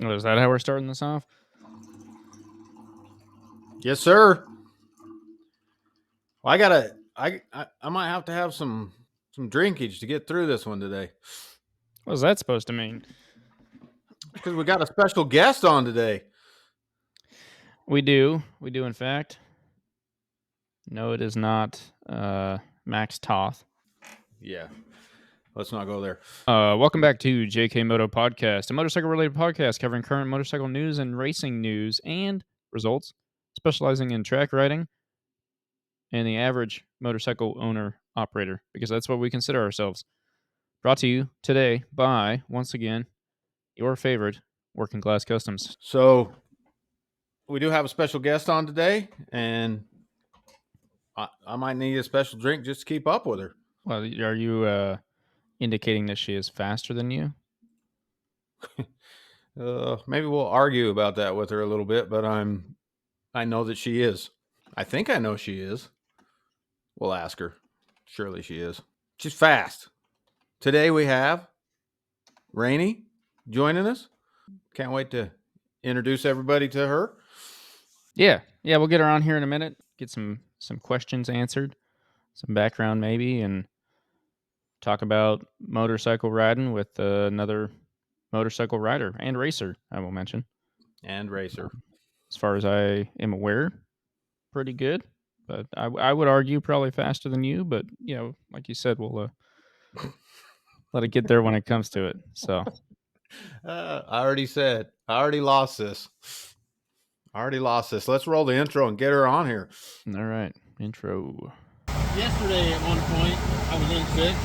Oh, is that how we're starting this off? Yes, sir. Well, I might have to have some drinkage to get through this one today What is that supposed to mean? because we got a special guest on today. We do. We do, in fact. No, it is not Max Toth. Yeah, let's not go there. Welcome back to JKMoto Podcast, a motorcycle-related podcast covering current motorcycle news and racing news and results, specializing in track riding and the average motorcycle owner operator, because that's what we consider ourselves. Brought to you today by, once again, your favorite Working Class Customs. So we do have a special guest on today, and I might need a special drink just to keep up with her. Well, are you indicating that she is faster than you? Maybe we'll argue about that with her a little bit, but I know that she is. I think I know she is. We'll ask her. Surely she is. She's fast. Today we have Rainy joining us. Can't wait to introduce everybody to her. Yeah, we'll get her on here in a minute. Get some questions answered, some background maybe, and talk about motorcycle riding with another motorcycle rider and racer. I will mention, And racer. as far as I am aware, pretty good. But I would argue probably faster than you. But like you said, we'll let it get there when it comes to it. So I already said. I already lost this. Let's roll the intro and get her on here. all right, intro. Yesterday, at one point, I was in sick.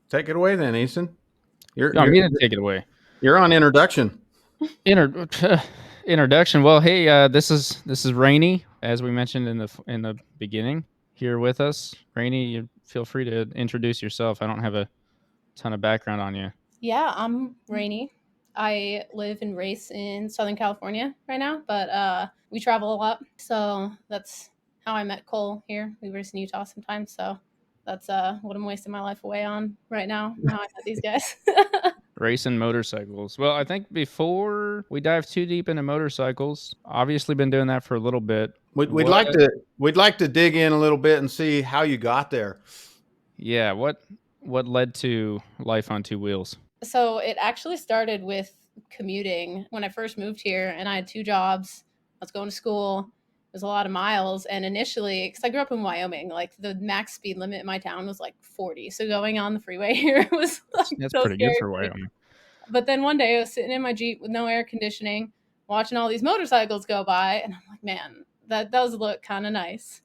Take it away then, Easton. I'm going to take it away. You're on introduction. Introduction. Well, hey, this is Rainy, as we mentioned in the beginning. Here with us, Rainy. You feel free to introduce yourself. I don't have a ton of background on you. Yeah, I'm Rainy. I live and race in Southern California right now, but we travel a lot. So that's how I met Cole here. We race in Utah sometimes. So that's what I'm wasting my life away on right now. How I met these guys. Racing motorcycles. Well, I think before we dive too deep into motorcycles, obviously been doing that for a little bit. We'd like to dig in a little bit and see how you got there. Yeah, what led to life on two wheels? So it actually started with commuting when I first moved here, and I had two jobs. I was going to school. It was a lot of miles, and initially, because I grew up in Wyoming, like the max speed limit in my town was like 40. So going on the freeway here was like That's so pretty scary good for for me. Wyoming. But then one day I was sitting in my Jeep with no air conditioning, watching all these motorcycles go by, and I'm like, man, that does look kind of nice.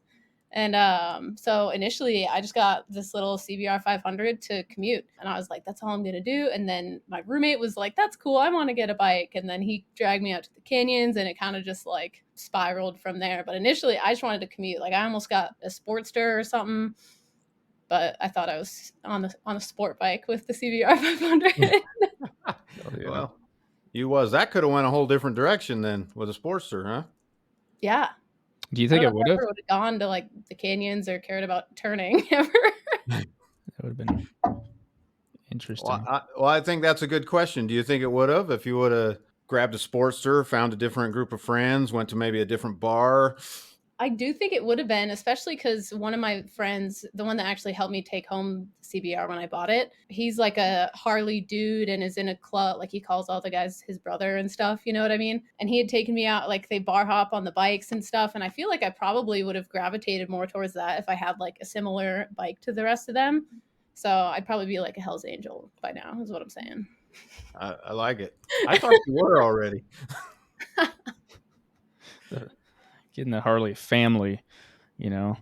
And so initially, I just got this little CBR 500 to commute. And I was like, that's all I'm going to do. And then my roommate was like, that's cool. I want to get a bike. And then he dragged me out to the canyons, and it kind of just like spiraled from there. But initially, I just wanted to commute. Like, I almost got a Sportster or something. But I thought I was on a sport bike with the CBR 500. Oh, yeah. Well, that could have went a whole different direction then with a Sportster, huh? Yeah. Do you think it would have? Would have gone to like the canyons or cared about turning ever. That would have been interesting. Well, I think that's a good question. Do you think it would have if you would have grabbed a Sportster, found a different group of friends, went to maybe a different bar? I do think it would have been, especially because one of my friends, the one that actually helped me take home CBR when I bought it, he's like a Harley dude and is in a club. Like he calls all the guys his brother and stuff. You know what I mean? And he had taken me out, like they bar hop on the bikes and stuff. And I feel like I probably would have gravitated more towards that if I had like a similar bike to the rest of them. So I'd probably be like a Hell's Angel by now, is what I'm saying. I like it. I thought you were already. Getting the Harley family, because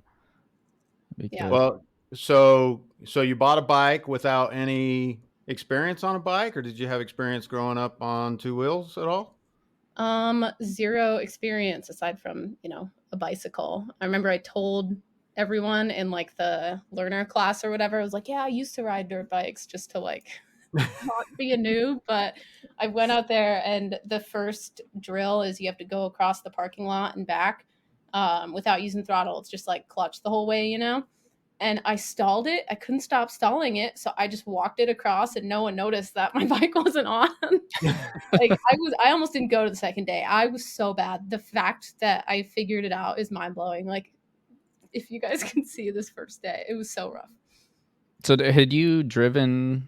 Yeah. Well, so you bought a bike without any experience on a bike, or did you have experience growing up on two wheels at all? Zero experience aside from, a bicycle. I remember I told everyone in like the learner class or whatever was like, yeah, I used to ride dirt bikes just to like not be a noob. But I went out there, and the first drill is you have to go across the parking lot and back without using throttle. It's just like clutch the whole way, you know? And I stalled it. I couldn't stop stalling it, so I just walked it across, and no one noticed that my bike wasn't on. Like I almost didn't go to the second day. I was so bad. The fact that I figured it out is mind blowing. Like, if you guys can see this first day, it was so rough. So had you driven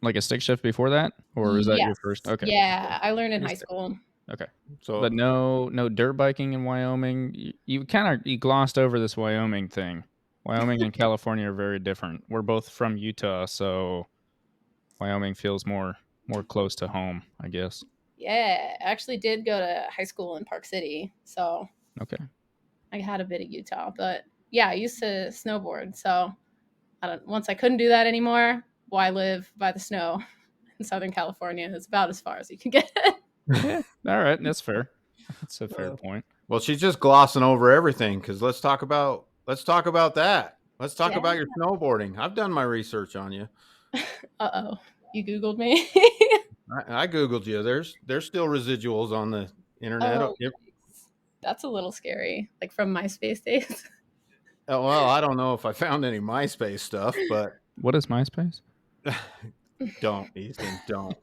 like a stick shift before that, or was that your Yes. first? Okay. Yeah, I learned in high school. Okay. So, But no dirt biking in Wyoming. You kind of glossed over this Wyoming thing. Wyoming and California are very different. We're both from Utah, so Wyoming feels more close to home, I guess. Yeah, I actually did go to high school in Park City, so Okay. I had a bit of Utah. But yeah, I used to snowboard, so once I couldn't do that anymore, well, I live by the snow in Southern California. It's about as far as you can get. Yeah. All right. That's fair. That's a fair point. well, she's just glossing over everything because let's talk about that. Let's talk about your snowboarding. I've done my research on you. Uh-oh. You Googled me? I Googled you. There's still residuals on the internet. Oh, that's a little scary. Like from MySpace days. Oh, well, I don't know if I found any MySpace stuff, but What is MySpace? don't, Ethan, don't.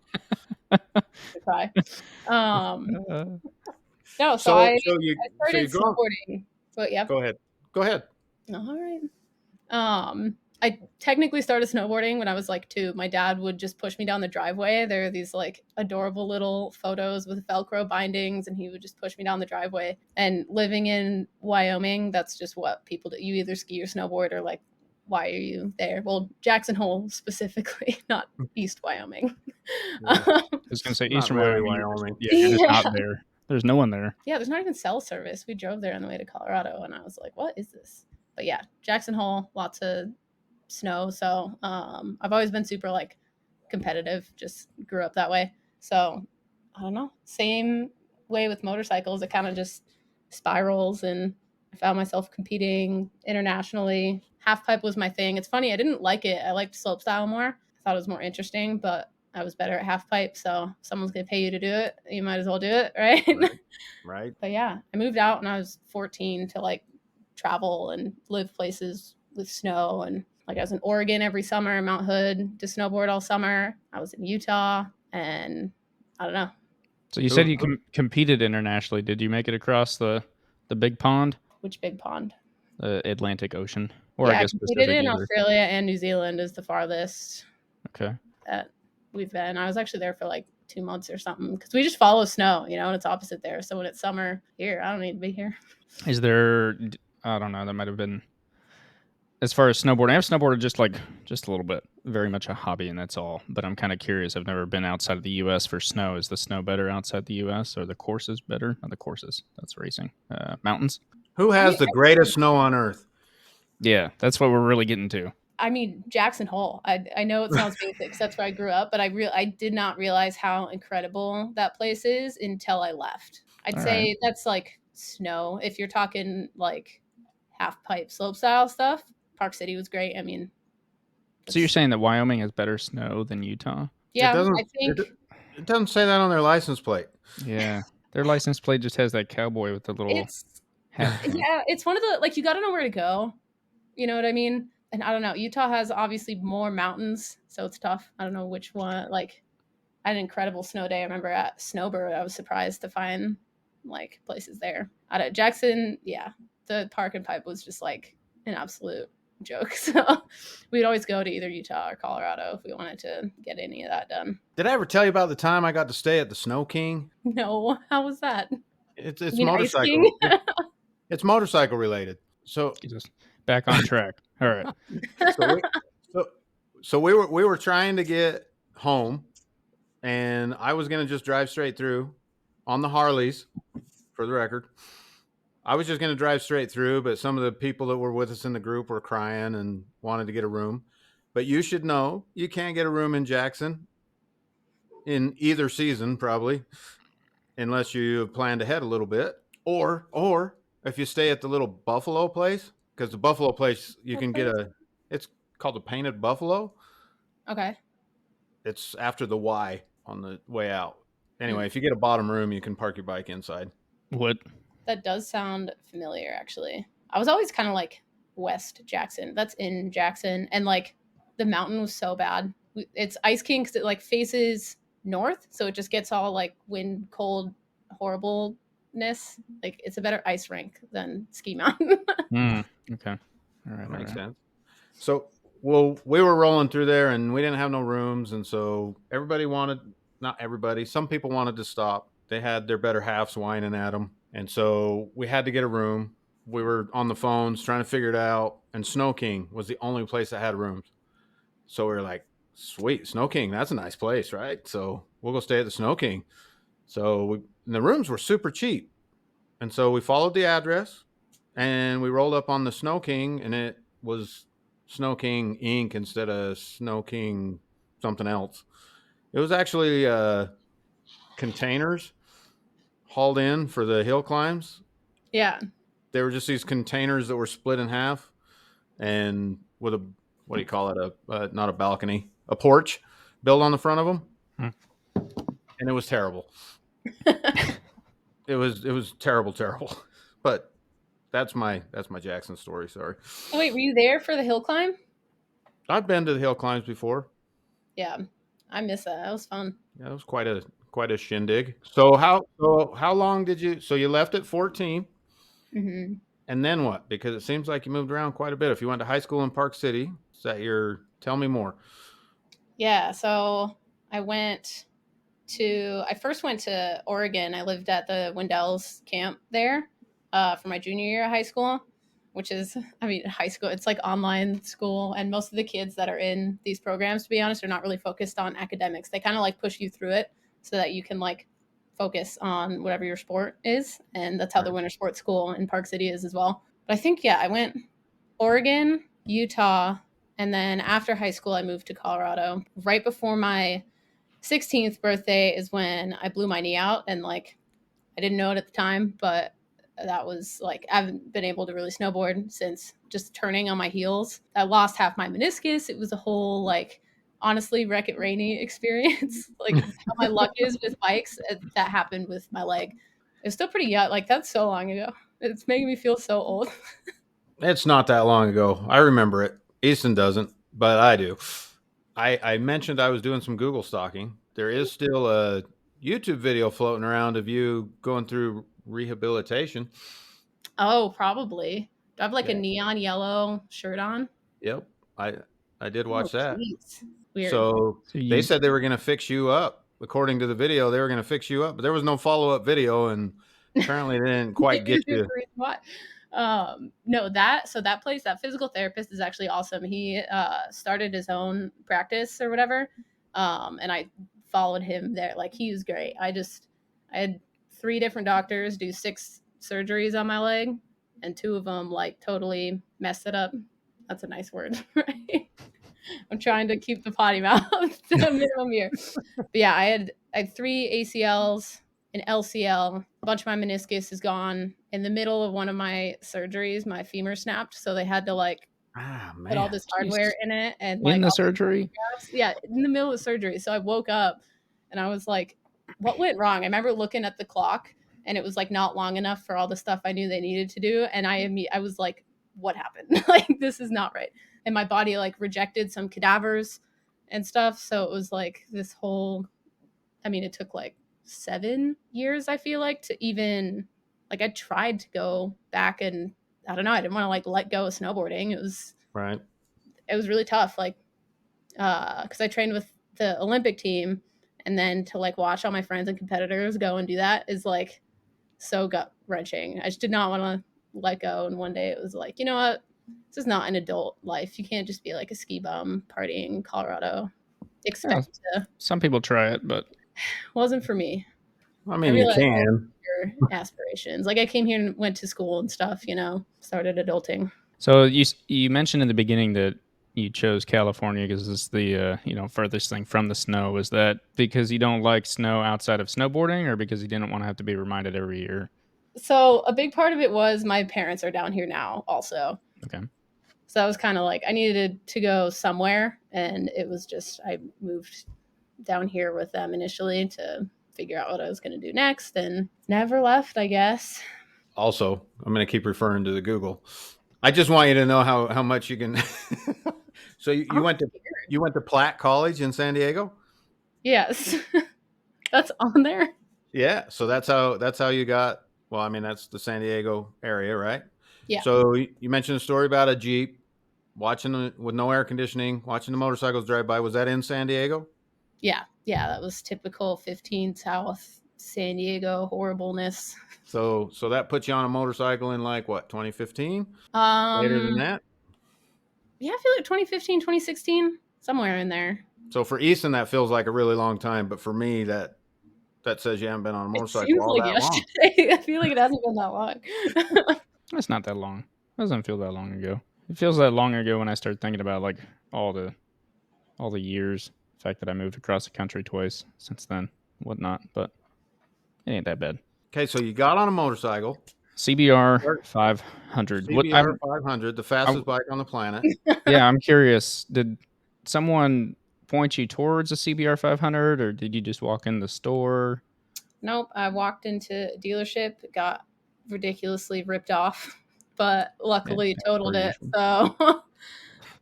Cry. No, so So I you started go, snowboarding. But yeah. go ahead. All right. I technically started snowboarding when I was like 2. My dad would just push me down the driveway. There are these like adorable little photos with Velcro bindings, and he would just push me down the driveway. And living in Wyoming, that's just what people do. You either ski or snowboard, or like, why are you there? Well, Jackson Hole specifically, not East Wyoming. I was going to say Not Eastern really Wyoming. Wyoming. You're just not there. There's no one there. Yeah, there's not even cell service. We drove there on the way to Colorado, and I was like, what is this? But yeah, Jackson Hole, lots of snow. So I've always been super like competitive, just grew up that way. So I don't know, same way with motorcycles. It kind of just spirals, and I found myself competing internationally. Half pipe was my thing. It's funny, I didn't like it. I liked slopestyle more. I thought it was more interesting, but I was better at half pipe. So if someone's gonna pay you to do it, you might as well do it, right? Right. But yeah, I moved out when I was 14 to like travel and live places with snow. And like I was in Oregon every summer, Mount Hood, to snowboard all summer. I was in Utah, and I don't know. So you said you competed internationally. Did you make it across the big pond? Which big pond? The Atlantic Ocean, or yeah, I guess I competed in Pacific. Australia and New Zealand is the farthest. Okay. That we've been. I was actually there for like 2 months or something, because we just follow snow, you know, and it's opposite there. So when it's summer here, I don't need to be here. Is there? I don't know. That might have been. As far as snowboarding, I've snowboarded just a little bit, very much a hobby, and that's all. But I'm kind of curious. I've never been outside of the U.S. for snow. Is the snow better outside the U.S. or the courses better? Not the courses. That's racing. Mountains. Who has the greatest snow on earth? Yeah, that's what we're really getting to. I mean, Jackson Hole. I know it sounds basic, because that's where I grew up, but I did not realize how incredible that place is until I left. I'd say that's like snow. If you're talking like half pipe slope style stuff, Park City was great. I mean, So you're saying that Wyoming has better snow than Utah? yeah, I think it doesn't say that on their license plate. Yeah, their license plate just has that cowboy with the little hat. yeah, it's one of the, like, you got to know where to go. You know what I mean? And I don't know. Utah has obviously more mountains, so it's tough. I don't know which one. Like, I had an incredible snow day. I remember at Snowbird, I was surprised to find like places there. Out at Jackson, yeah, the park and pipe was just like an absolute joke. So we'd always go to either Utah or Colorado if we wanted to get any of that done. Did I ever tell you about the time I got to stay at the Snow King? No, how was that? It's You mean Ice motorcycle. King? It's motorcycle related. So Jesus. Back on track. All right. So we were trying to get home, and I was going to just drive straight through on the Harleys. For the record, I was just going to drive straight through, but some of the people that were with us in the group were crying and wanted to get a room. But you should know you can't get a room in Jackson in either season, probably, unless you have planned ahead a little bit, or if you stay at the little Buffalo place. because the Buffalo place, you What can get it's called the Painted Buffalo. Okay. It's after the Y on the way out. Anyway, if you get a bottom room, you can park your bike inside. What? That does sound familiar, actually. I was always kind of like West Jackson. That's in Jackson. And like the mountain was so bad. It's Ice King because it like faces north. So it just gets all like wind, cold, horribleness. Like it's a better ice rink than Ski Mountain. Okay. All right. Makes sense. So, well, we were rolling through there and we didn't have no rooms. And so not everybody, some people wanted to stop. They had their better halves whining at them. And so we had to get a room. We were on the phones trying to figure it out. And Snow King was the only place that had rooms. So we were like, sweet, Snow King, that's a nice place, right? So we'll go stay at the Snow King. So and the rooms were super cheap. And so we followed the address and we rolled up on the Snow King, and it was Snow King Inc. instead of Snow King something else. It was actually containers hauled in for the hill climbs. Yeah. They were just these containers that were split in half and with a, what do you call it? Not a balcony, a porch built on the front of them. And it was terrible. It was terrible. But that's my Jackson story. Sorry. Oh, wait, were you there for the hill climb? I've been to the hill climbs before. Yeah. I miss that. That was fun. Yeah, it was quite a shindig. So how long did you? So you left at 14, Mm-hmm. and then what? Because it seems like you moved around quite a bit. If you went to high school in Park City, is that your? Tell me more. Yeah. So I first went to Oregon. I lived at the Wendell's camp there for my junior year of high school, which is, high school, it's like online school. And most of the kids that are in these programs, to be honest, are not really focused on academics. They kind of like push you through it so that you can like focus on whatever your sport is. And that's how the winter sports school in Park City is as well. But I think, yeah, I went Oregon, Utah, and then after high school, I moved to Colorado. Right before my 16th birthday is when I blew my knee out, and like I didn't know it at the time, but that was like I haven't been able to really snowboard since, just turning on my heels. I lost half my meniscus. It was a whole like honestly Wreck-It Rainy experience. Like how my luck is with bikes, that happened with my leg. It was still pretty young. Like that's so long ago. It's making me feel so old. It's not that long ago. I remember it. Easton doesn't, but I do. I mentioned I was doing some Google stalking. There is still a YouTube video floating around of you going through rehabilitation. Oh, probably. Do I have like a neon yellow shirt on? Yep. I did watch that. Geez. Weird. So they said they were going to fix you up. According to the video, they were going to fix you up, but there was no follow-up video, and apparently they didn't quite get you. What? No, that place, that physical therapist is actually awesome. He started his own practice or whatever, and I followed him there. Like he was great. I had 3 different doctors do 6 surgeries on my leg, and 2 of them like totally messed it up. That's a nice word, right? I'm trying to keep the potty mouth to a minimum here. But yeah, I had 3 ACLs, an LCL, a bunch of my meniscus is gone. In the middle of one of my surgeries, my femur snapped, so they had to like put all this hardware in it, and like in the surgery. Yeah, in the middle of surgery. So I woke up and I was like, what went wrong? I remember looking at the clock and it was like not long enough for all the stuff I knew they needed to do, and I was like, what happened? Like this is not right. And my body like rejected some cadavers and stuff, so it was like this whole, it took like 7 years, I feel like, to even like, I tried to go back, and I don't know, I didn't want to like let go of snowboarding. It was really tough, like because I trained with the Olympic team, and then to like watch all my friends and competitors go and do that is like so gut wrenching. I just did not want to let go, and one day it was like, you know what, this is not an adult life. You can't just be like a ski bum partying in Colorado. Some people try it, but wasn't for me. You can. Aspirations. Like I came here and went to school and stuff, started adulting. So you mentioned in the beginning that you chose California because it's the furthest thing from the snow. Was that because you don't like snow outside of snowboarding, or because you didn't want to have to be reminded every year? So a big part of it was my parents are down here now also. Okay. So that was kind of like I needed to go somewhere, and it was just I moved down here with them initially to figure out what I was going to do next, and never left, I guess. Also, I'm going to keep referring to the Google. I just want you to know how much you can. So you went to Platt College in San Diego? Yes. That's on there. Yeah, so that's how you got. Well, I mean that's the San Diego area, right? Yeah. So you mentioned a story about a Jeep watching with no air conditioning, watching the motorcycles drive by. Was that in San Diego? Yeah. That was typical 15 South San Diego horribleness. So that puts you on a motorcycle in like what, 2015? Later than that? Yeah, I feel like 2015, 2016, somewhere in there. So for Easton, that feels like a really long time, but for me, that says you haven't been on a It motorcycle seems all like that long. yesterday. I feel like it hasn't been that long. It's not that long. It doesn't feel that long ago. It feels that long ago when I start thinking about like all the years. The fact that I moved across the country twice since then, whatnot. But it ain't that bad. Okay, so you got on a motorcycle, CBR 500. CBR 500, the fastest bike on the planet. Yeah, I'm curious. Did someone point you towards a CBR 500, or did you just walk in the store? Nope, I walked into a dealership, got ridiculously ripped off, but luckily totaled it. So,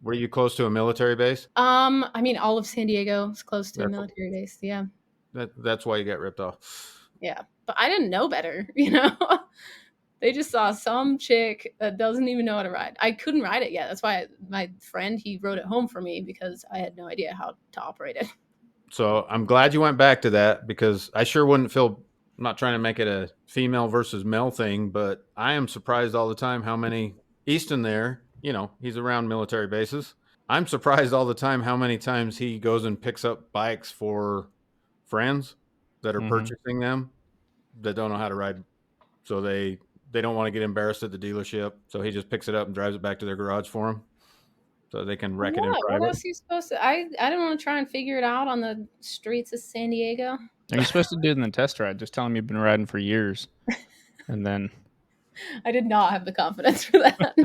were you close to a military base? I mean, all of San Diego is close to a military base. Yeah, that's why you got ripped off. Yeah, but I didn't know better. They just saw some chick that doesn't even know how to ride. I couldn't ride it yet. That's why my friend, he rode it home for me because I had no idea how to operate it. So I'm glad you went back to that because I sure wouldn't feel. I'm not trying to make it a female versus male thing, but I am surprised all the time how many Easton there, he's around military bases. I'm surprised all the time how many times he goes and picks up bikes for friends that are purchasing them that don't know how to ride. So they don't want to get embarrassed at the dealership. So he just picks it up and drives it back to their garage for them. So they can wreck it in private. What else are you supposed to? I didn't want to try and figure it out on the streets of San Diego. Are you supposed to do it in the test ride? Just tell him you've been riding for years, and then. I did not have the confidence for that.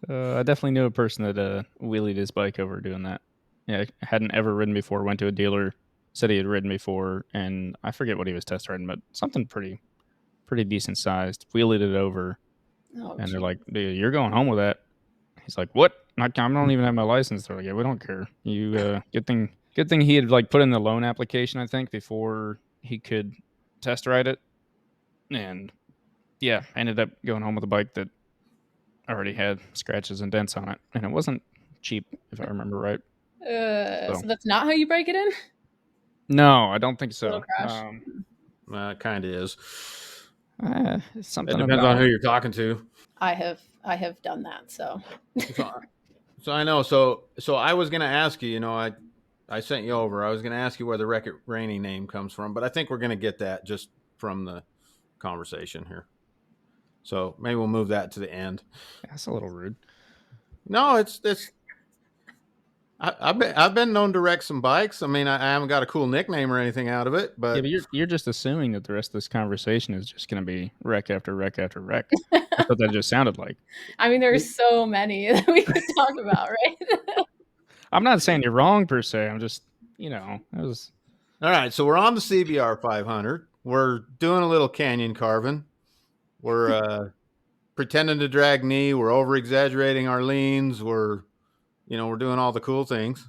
I definitely knew a person that wheelied his bike over doing that. Yeah, hadn't ever ridden before. Went to a dealer, said he had ridden before, and I forget what he was test riding, but something pretty decent sized. Wheelied it over, and they're like, "Dude, you're going home with that." He's like, "What? I don't even have my license." They're like, "Yeah, we don't care. You good thing he had like put in the loan application, I think, before he could test ride it." And yeah, I ended up going home with a bike that already had scratches and dents on it, and it wasn't cheap, if I remember right. So that's not how you break it in? No, I don't think so. It kind of is. Something it depends on who you're talking to. I have done that, so. So I know. So I was going to ask you. I sent you over. I was going to ask you where the Wreck It Rainy name comes from, but I think we're going to get that just from the conversation here. So maybe we'll move that to the end. That's a little rude. No, it's. I've been known to wreck some bikes. I mean, I haven't got a cool nickname or anything out of it, but you're just assuming that the rest of this conversation is just going to be wreck after wreck after wreck. That's what that just sounded like. I mean, there's so many that we could talk about, right? I'm not saying you're wrong per se. I'm just, it was. All right, so we're on the CBR 500. We're doing a little canyon carving. We're pretending to drag knee. We're over exaggerating our leans. We're doing all the cool things.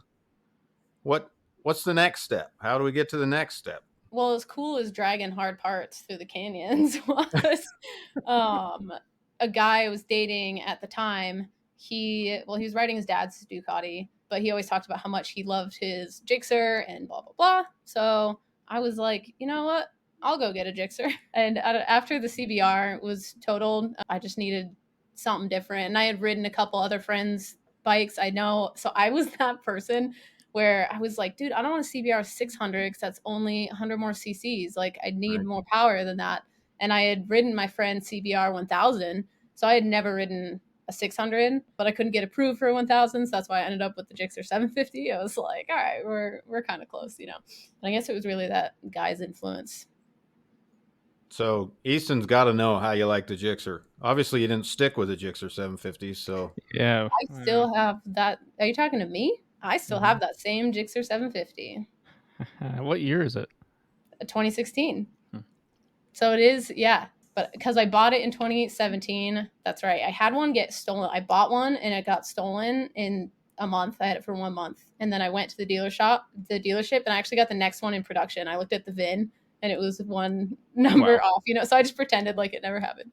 What's the next step? How do we get to the next step? Well, as cool as dragging hard parts through the canyons was, a guy I was dating at the time. He was riding his dad's Ducati, but he always talked about how much he loved his Gixxer and blah, blah, blah. So I was like, you know what? I'll go get a Gixxer. And after the CBR was totaled, I just needed something different. And I had ridden a couple other friends' bikes I know. So I was that person where I was like, dude, I don't want a CBR 600 because that's only 100 more cc's. Like, I need more power than that. And I had ridden my friend's CBR 1000. So I had never ridden a 600, but I couldn't get approved for a 1000. So that's why I ended up with the Gixxer 750. I was like, all right, we're kind of close, And I guess it was really that guy's influence. So Easton's got to know how you like the Gixxer. Obviously, you didn't stick with the Gixxer 750, so Yeah. I still have that. Are you talking to me? I still have that same Gixxer 750, What year is it? 2016. Hmm. So it is, yeah. But because I bought it in 2017, that's right. I had one get stolen. I bought one and it got stolen in a month. I had it for 1 month, and then I went to the dealership, and I actually got the next one in production. I looked at the VIN, and it was one number off. So I just pretended like it never happened.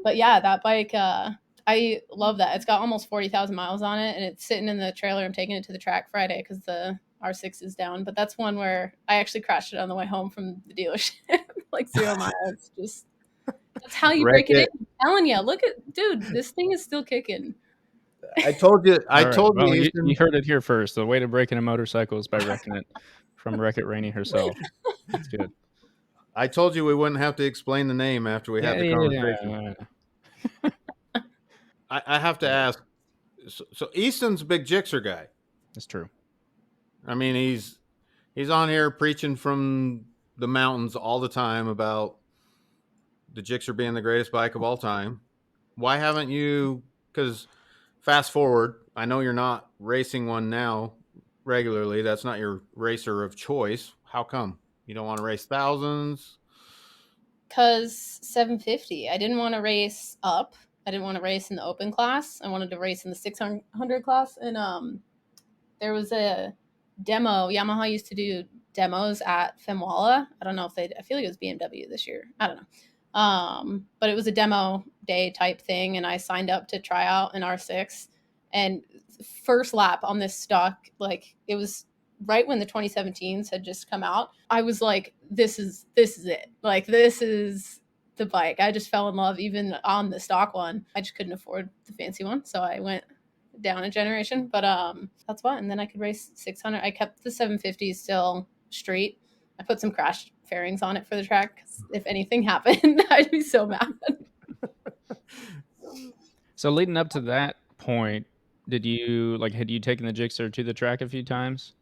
But yeah, that bike, I love that. It's got almost 40,000 miles on it, and it's sitting in the trailer. I'm taking it to the track Friday because the R6 is down. But that's one where I actually crashed it on the way home from the dealership, like 0 miles. Just that's how you wreck break it in. it. I'm telling you, look at, dude, this thing is still kicking. I told you, All right. Well, Easton. you heard it here first. The way to break in a motorcycle is by wrecking it from Wreck-It Rainy herself. That's good. I told you we wouldn't have to explain the name after we had the conversation. I have to ask. So Easton's a big Gixxer guy. That's true. I mean, he's on here preaching from the mountains all the time about the Gixxer being the greatest bike of all time. Why haven't you? Because fast forward, I know you're not racing one now regularly. That's not your racer of choice. How come you don't want to race thousands? Because 750, I didn't want to race up. I didn't want to race in the open class. I wanted to race in the 600 class. And there was a demo. Yamaha used to do demos at Femwalla. I don't know if I feel like it was BMW this year. I don't know. But it was a demo day type thing, and I signed up to try out an R6. And first lap on this stock, like it was right when the 2017s had just come out. I was like, this is it. Like, this is the bike. I just fell in love even on the stock one. I just couldn't afford the fancy one, so I went down a generation. But that's fun. And then I could race 600. I kept the 750 still street. I put some crash fairings on it for the track, 'cause if anything happened, I'd be so mad. So leading up to that point, had you taken the Gixxer to the track a few times?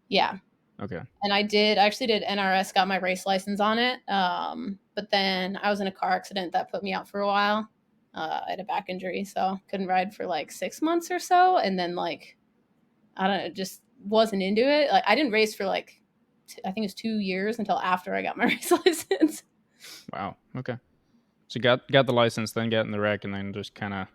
Yeah. Okay. And I actually did NRS, got my race license on it. But then I was in a car accident that put me out for a while. I had a back injury, so couldn't ride for like 6 months or so. And then like, I don't know, just wasn't into it. Like, I didn't race for like, I think it was 2 years until after I got my race license. Wow. Okay. So you got the license, then got in the wreck, and then just kind of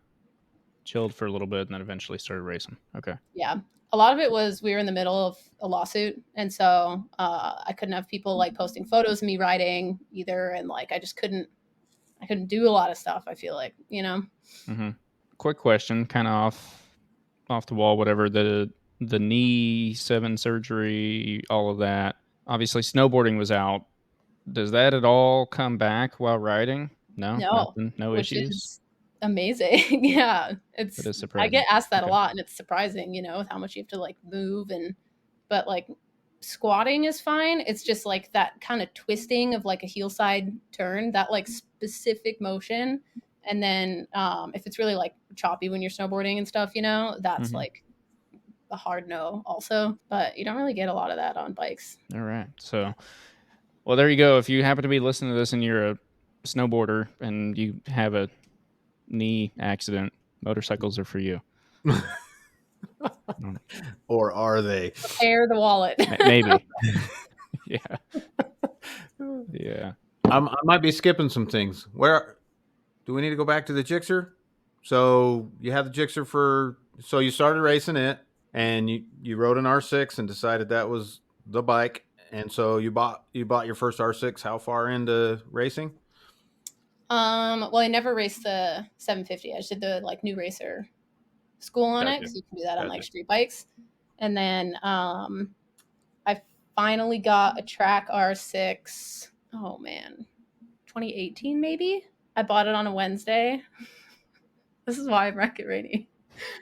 chilled for a little bit, and then eventually started racing. Okay. Yeah. A lot of it was we were in the middle of a lawsuit, and so I couldn't have people like posting photos of me riding either, and like I couldn't do a lot of stuff. I feel like, Mm-hmm. Quick question, kind of off the wall, whatever. The knee 7 surgery, all of that. Obviously, snowboarding was out. Does that at all come back while riding? No, nothing, no which issues. is amazing. Yeah, It is I surprising. get asked that Okay. a lot, and it's surprising, with how much you have to like move but like squatting is fine. It's just like that kind of twisting of like a heel side turn, that like specific motion. And then if it's really like choppy when you're snowboarding and stuff, that's Mhm. like a hard no also. But you don't really get a lot of that on bikes. All right. So, well, there you go. If you happen to be listening to this and you're a snowboarder and you have a knee accident, motorcycles are for you. Or are they? Prepare the wallet. Maybe. Yeah. Yeah. I might be skipping some things. Where do we need to go back to the Gixxer? So you had the Gixxer so you started racing it, and you rode an R6 and decided that was the bike, and so you bought your first R6. How far into racing? Well, I never raced the 750. I just did the like new racer school on it, Gotcha. because you can do that on like Gotcha. street bikes. And then I finally got a track R6. Oh man, 2018 maybe. I bought it on a Wednesday. This is why I'm Wreck-It Rainy.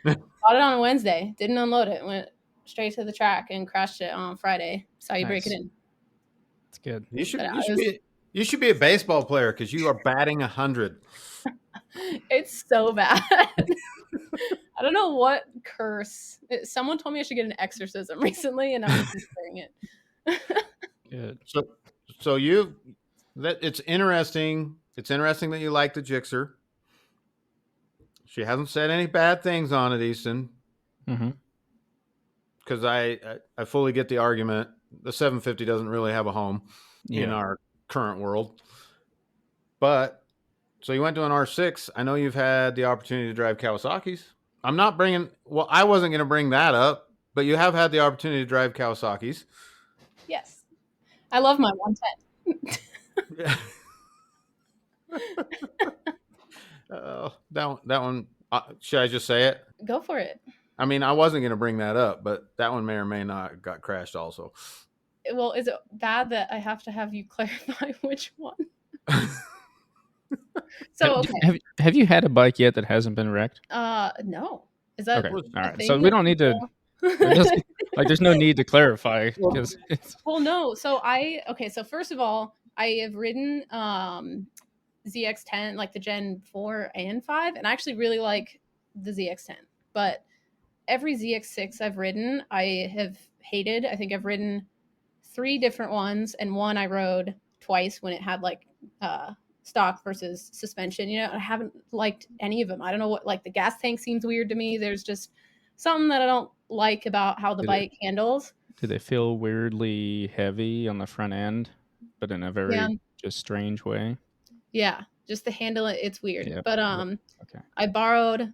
Bought it on a Wednesday, didn't unload it, went straight to the track and crashed it on Friday. Saw you break it Nice. in. It's good. You should be a baseball player because you are batting 100. It's so bad. I don't know what curse. Someone told me I should get an exorcism recently, and I'm just considering it. Good. So it's interesting. It's interesting that you like the Gixxer. She hasn't said any bad things on it, Easton. Mm-hmm. Because I fully get the argument. The 750 doesn't really have a home in our current world. But so you went to an R6. I know you've had the opportunity to drive Kawasaki's. I'm not bringing. Well, I wasn't going to bring that up, but you have had the opportunity to drive Kawasaki's. Yes, I love my 110. That one. Should I just say it? Go for it. I mean, I wasn't going to bring that up, but that one may or may not got crashed also. Well, is it bad that I have to have you clarify which one? So okay. Have you had a bike yet that hasn't been wrecked? No. Is that okay? All right. So we don't need to. There's no need to clarify because. Well, no. So So first of all, I have ridden ZX10, like the Gen 4 and 5, and I actually really like the ZX10. But every ZX6 I've ridden, I have hated. I think I've ridden 3 different ones, and one I rode twice when it had like stock versus suspension. You know, I haven't liked any of them. I don't know what, like the gas tank seems weird to me. There's just something that I don't like about how the bike handles. Do they feel weirdly heavy on the front end, but in a very just strange way? Yeah, just to handle it, it's weird. Yeah. But okay. I borrowed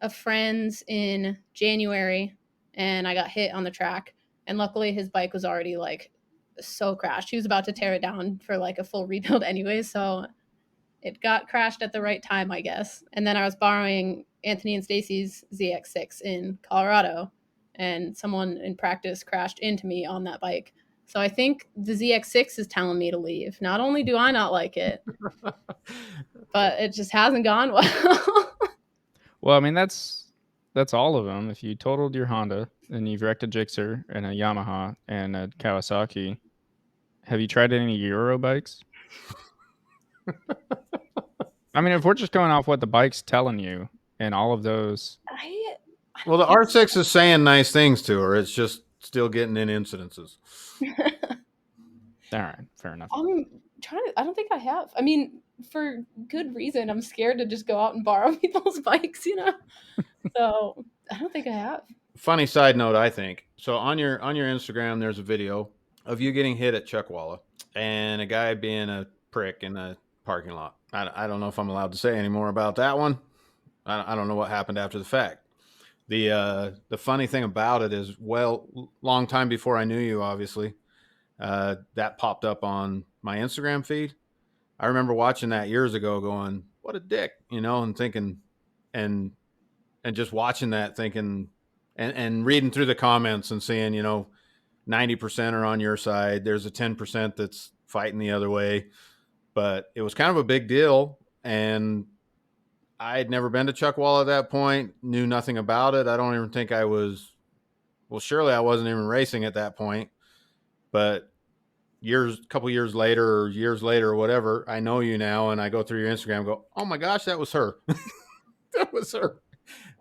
a friend's in January, and I got hit on the track. And luckily, his bike was already like so crashed. He was about to tear it down for like a full rebuild anyway, so it got crashed at the right time, I guess. And then I was borrowing Anthony and Stacy's ZX6 in Colorado, and someone in practice crashed into me on that bike. So I think the ZX6 is telling me to leave. Not only do I not like it, but it just hasn't gone well. Well, I mean, that's all of them. If you totaled your Honda and you've wrecked a Gixxer and a Yamaha and a Kawasaki, have you tried any Euro bikes? I mean, if we're just going off what the bike's telling you and all of those. Well, the R6 is saying nice things to her. It's just still getting in incidences. All right, fair enough. I don't think I have. I mean, for good reason. I'm scared to just go out and borrow people's bikes, you know? So I don't think I have. Funny side note, I think. So on your Instagram, there's a video of you getting hit at Chuckwalla and a guy being a prick in a parking lot. I don't know if I'm allowed to say any more about that one. I don't know what happened after the fact. The funny thing about it is, well, long time before I knew you, obviously, that popped up on my Instagram feed. I remember watching that years ago going, what a dick, you know, and thinking, and just watching that thinking, and reading through the comments and seeing, you know, 90% are on your side. There's a 10% that's fighting the other way, but it was kind of a big deal. And I had never been to Chuckwalla at that point, knew nothing about it. I don't even think I was, well, surely I wasn't even racing at that point, but couple years later or years later or whatever, I know you now, and I go through your Instagram and go, oh my gosh, that was her. That was her.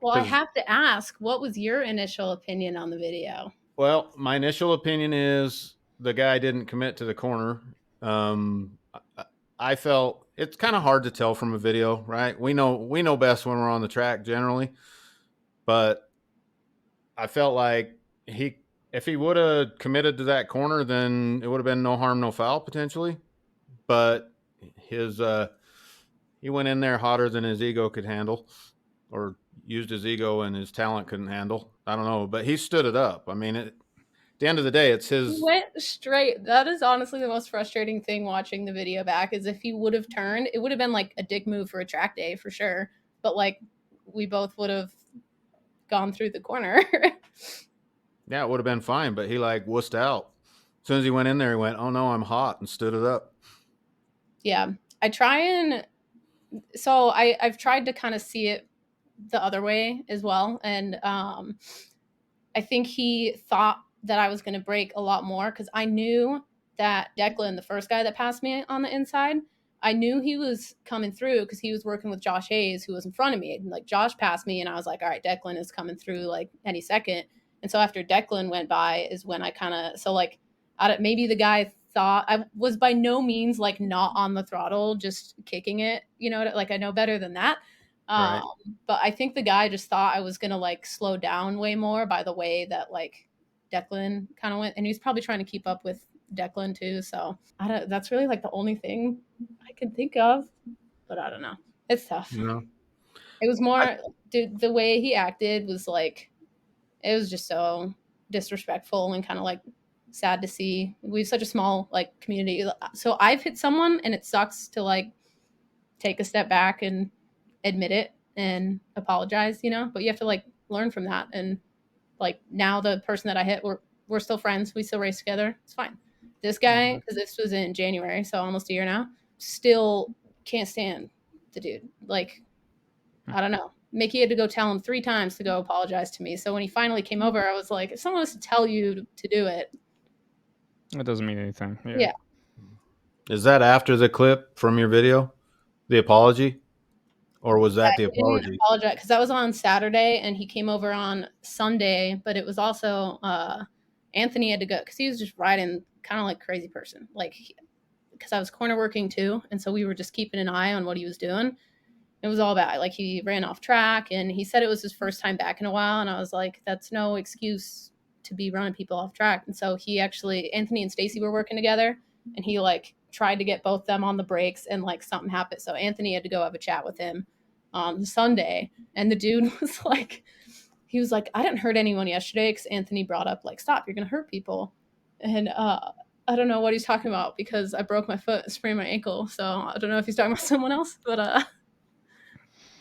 Well, I have to ask, what was your initial opinion on the video? Well, my initial opinion is the guy didn't commit to the corner. I felt it's kind of hard to tell from a video, right? We know best when we're on the track generally, but I felt like if he would have committed to that corner, then it would have been no harm, no foul potentially. But he went in there hotter than his ego could handle, or used his ego and his talent couldn't handle. I don't know, but he stood it up. I mean, at the end of the day, it's his. He went straight. That is honestly the most frustrating thing watching the video back, is if he would have turned, it would have been like a dick move for a track day for sure. But like, we both would have gone through the corner. Yeah, it would have been fine, but he like wussed out. As soon as he went in there, he went, oh no, I'm hot, and stood it up. Yeah. I've tried to kind of see it the other way as well. And I think he thought that I was going to break a lot more, because I knew that Declan, the first guy that passed me on the inside, I knew he was coming through because he was working with Josh Hayes, who was in front of me. And like, Josh passed me, and I was like, all right, Declan is coming through like any second. And so after Declan went by is when I kind of, so like, maybe the guy thought I was by no means like not on the throttle, just kicking it, you know, like I know better than that. Right. But I think the guy just thought I was gonna like slow down way more by the way that like Declan kind of went, and he's probably trying to keep up with Declan too. So that's really like the only thing I can think of, but I don't know. It's tough. No. It was more, dude, the way he acted was like, it was just so disrespectful and kind of like sad to see. We have such a small like community. So I've hit someone and it sucks to like take a step back and admit it and apologize, you know, but you have to like learn from that. And like now the person that I hit, we're still friends. We still race together. It's fine. This guy, because this was in January, so almost a year now, still can't stand the dude. Like, I don't know. Mickey had to go tell him 3 times to go apologize to me. So when he finally came over, I was like, if someone was to tell you to do it, It doesn't mean anything. yeah. Is that after the clip from your video, the apology, or was that the I didn't apology? apologize because that was on Saturday and he came over on Sunday, but it was also Anthony had to go because he was just riding kind of like a crazy person, like because I was corner working too, and so we were just keeping an eye on what he was doing. It was all bad. Like he ran off track and he said it was his first time back in a while, and I was like, that's no excuse to be running people off track. And so he actually, Anthony and Stacy were working together, and he like tried to get both them on the brakes, and like something happened. So Anthony had to go have a chat with him on Sunday, and the dude was like, he was like, I didn't hurt anyone yesterday because Anthony brought up like, stop, you're gonna hurt people, and I don't know what he's talking about because I broke my foot and sprained my ankle. So I don't know if he's talking about someone else, but I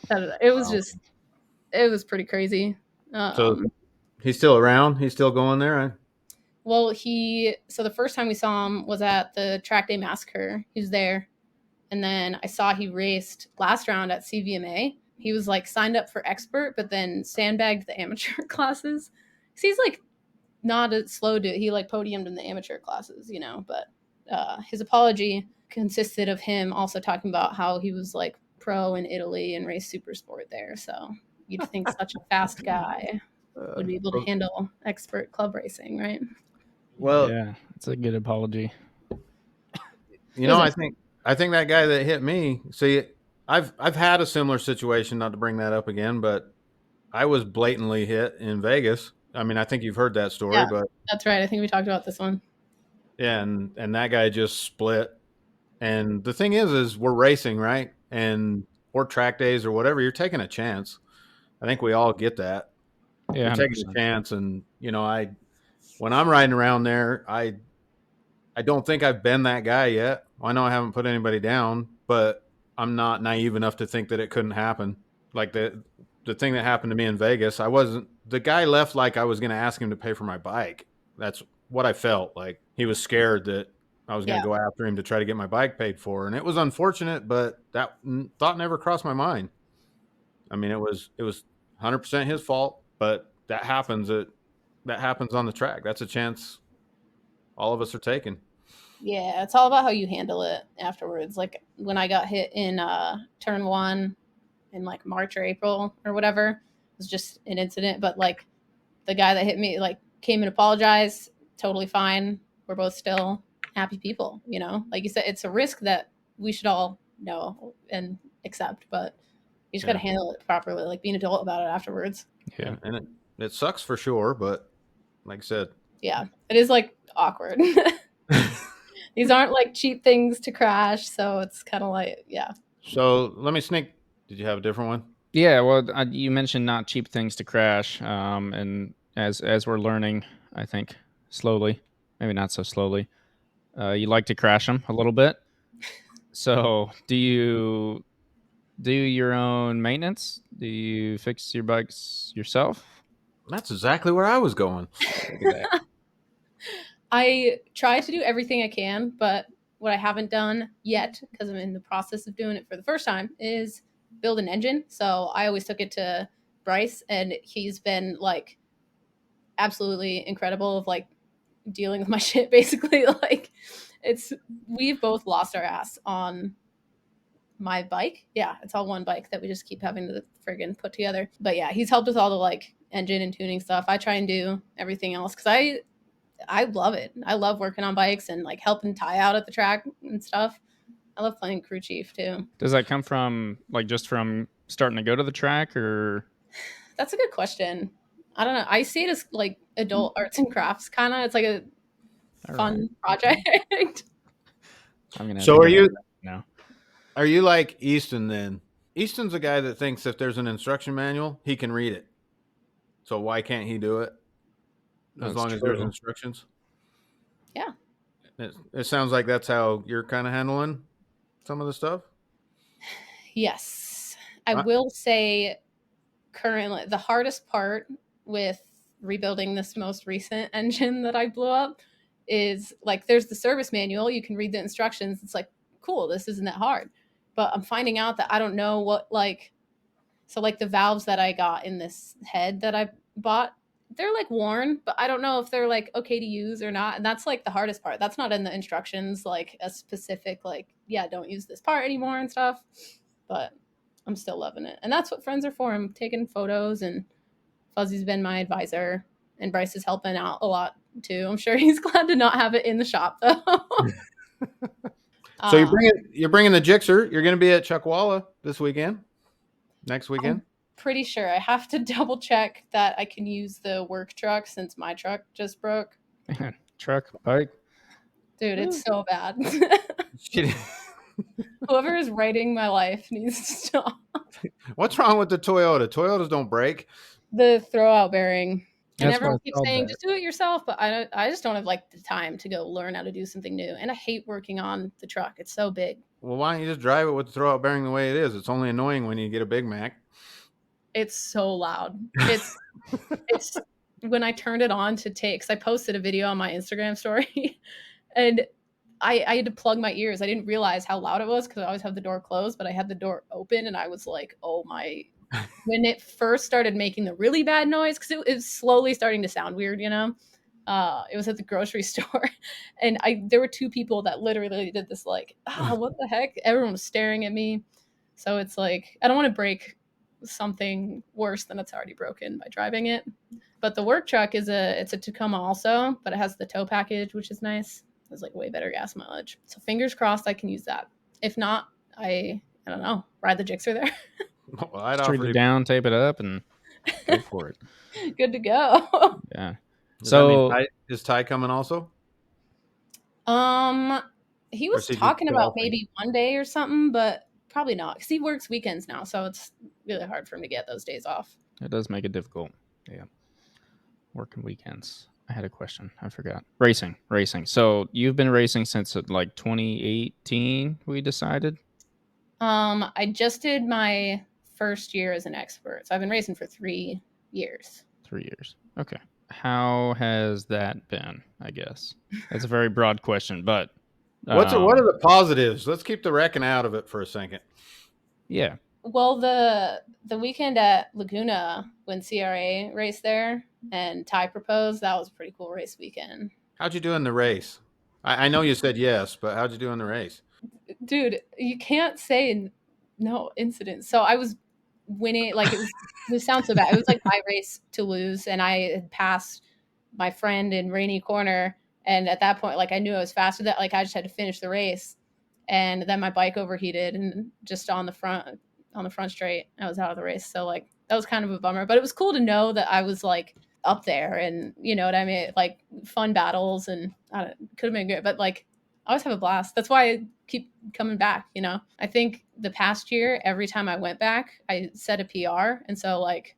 don't know. It was just, it was pretty crazy. So he's still around? He's still going there? Well, so the first time we saw him was at the track day massacre. He was there. And then I saw he raced last round at CVMA. He was like signed up for expert, but then sandbagged the amateur classes. So he's like not a slow dude. He like podiumed in the amateur classes, you know, but his apology consisted of him also talking about how he was like pro in Italy and raced super sport there. So you'd think such a fast guy would be able to handle expert club racing, right? Well, Yeah, it's a good apology. you know, I think that guy that hit me. See, I've had a similar situation. Not to bring that up again, but I was blatantly hit in Vegas. I mean, I think you've heard that story, Yeah, but that's right. I think we talked about this one. yeah, and that guy just split. And the thing is we're racing, right? And or track days or whatever. You're taking a chance. I think we all get that. Yeah, You're taking 100%. a chance, and you know, when I'm riding around there, I don't think I've been that guy yet. I know I haven't put anybody down, but I'm not naive enough to think that it couldn't happen. Like the thing that happened to me in Vegas, the guy left like I was going to ask him to pay for my bike. That's what I felt like. He was scared that I was going to go after him to try to get my bike paid for. And it was unfortunate, but that thought never crossed my mind. I mean, it was 100% his fault, but that happens on the track. That's a chance all of us are taking. Yeah, it's all about how you handle it afterwards. Like when I got hit in turn 1 in like March or April or whatever, it was just an incident. But like the guy that hit me like came and apologized, totally fine. We're both still happy people, you know? Like you said, it's a risk that we should all know and accept, but you just got to handle it properly, like be an adult about it afterwards. Yeah. And it sucks for sure, but like I said. Yeah, it is like awkward. These aren't like cheap things to crash, so it's kind of like, yeah. So let me sneak. Did you have a different one? Yeah, well, you mentioned not cheap things to crash, and as we're learning, I think slowly, maybe not so slowly, you like to crash them a little bit. So, do you do your own maintenance? Do you fix your bikes yourself? That's exactly where I was going. I try to do everything I can, but what I haven't done yet, because I'm in the process of doing it for the first time, is build an engine. So I always took it to Bryce, and he's been like absolutely incredible of like dealing with my shit, basically. Like we've both lost our ass on my bike. Yeah, it's all one bike that we just keep having to friggin' put together. But yeah, he's helped with all the like engine and tuning stuff. I try and do everything else because I love it. I love working on bikes and like helping Ty out at the track and stuff. I love playing crew chief too. Does that come from like just from starting to go to the track, or That's a good question. I don't know. I see it as like adult arts and crafts kind of. It's like a fun project. I'm gonna have So to are get you into that now? are you like Easton then? Easton's a guy that thinks if there's an instruction manual, he can read it. So why can't he do it? As That's long as there's true. instructions. Yeah. It sounds like that's how you're kind of handling some of the stuff. Yes. I I- will say currently the hardest part with rebuilding this most recent engine that I blew up is like there's the service manual, you can read the instructions. It's like, cool, this isn't that hard. But I'm finding out that I don't know what like so like the valves that I got in this head that I bought, they're like worn, but I don't know if they're like okay to use or not. And that's like the hardest part. That's not in the instructions, like a specific like, yeah, don't use this part anymore and stuff. But I'm still loving it. And that's what friends are for. I'm taking photos and Fuzzy's been my advisor and Bryce is helping out a lot too. I'm sure he's glad to not have it in the shop though. So you're bringing the Gixxer. You're going to be at Chuckwalla this weekend. Next weekend. Pretty sure I have to double check that I can use the work truck since my truck just broke. Truck, bike. Dude, it's so bad. Shit. Whoever is writing my life needs to stop. What's wrong with the Toyota? Toyotas don't break. The throwout bearing. And That's everyone why I keeps called saying, that. just do it yourself. But I just don't have like the time to go learn how to do something new. And I hate working on the truck. It's so big. Well, why don't you just drive it with the throwout bearing the way it is? It's only annoying when you get a Big Mac. It's so loud. It's when I turned it on to take, because I posted a video on my Instagram story and I had to plug my ears. I didn't realize how loud it was because I always have the door closed, but I had the door open and I was like, oh my. When it first started making the really bad noise, because it was slowly starting to sound weird, you know? It was at the grocery store and there were two people that literally did this like, what the heck? Everyone was staring at me. So it's like, I don't want to break something worse than it's already broken by driving it. But the work truck it's a Tacoma also, but it has the tow package, which is nice. It's like way better gas mileage. So fingers crossed I can use that. If not, I don't know, ride the Gixxer there. Well, I'd Straight offer it to. down, tape it up, and go for it. Good to go. Yeah. Does that mean So is Ty coming also? He Or was is he just talking about golfing? maybe one day or something, but probably not because he works weekends now, so it's really hard for him to get those days off. it does make it difficult. Yeah. Working weekends. I had a question. I forgot. Racing. So you've been racing since like 2018, we decided? I just did my first year as an expert, so I've been racing for 3 years. 3 years. Okay. How has that been, I guess? That's a very broad question, but What are the positives? Let's keep the wrecking out of it for a second. yeah. Well, the weekend at Laguna when CRA raced there and Ty proposed, that was a pretty cool race weekend. How'd you do in the race? I know you said yes, but how'd you do in the race? Dude, you can't say no incidents. So I was winning, like it sounds so bad. It was like my race to lose, and I had passed my friend in Rainy Corner, and at that point, like I knew I was faster. That like I just had to finish the race, and then my bike overheated, and just on the front straight, I was out of the race. So like that was kind of a bummer, but it was cool to know that I was like up there, and you know what I mean, like fun battles, and could have been good, but like I always have a blast. That's why I keep coming back, you know? I think the past year, every time I went back, I set a PR. And so, like,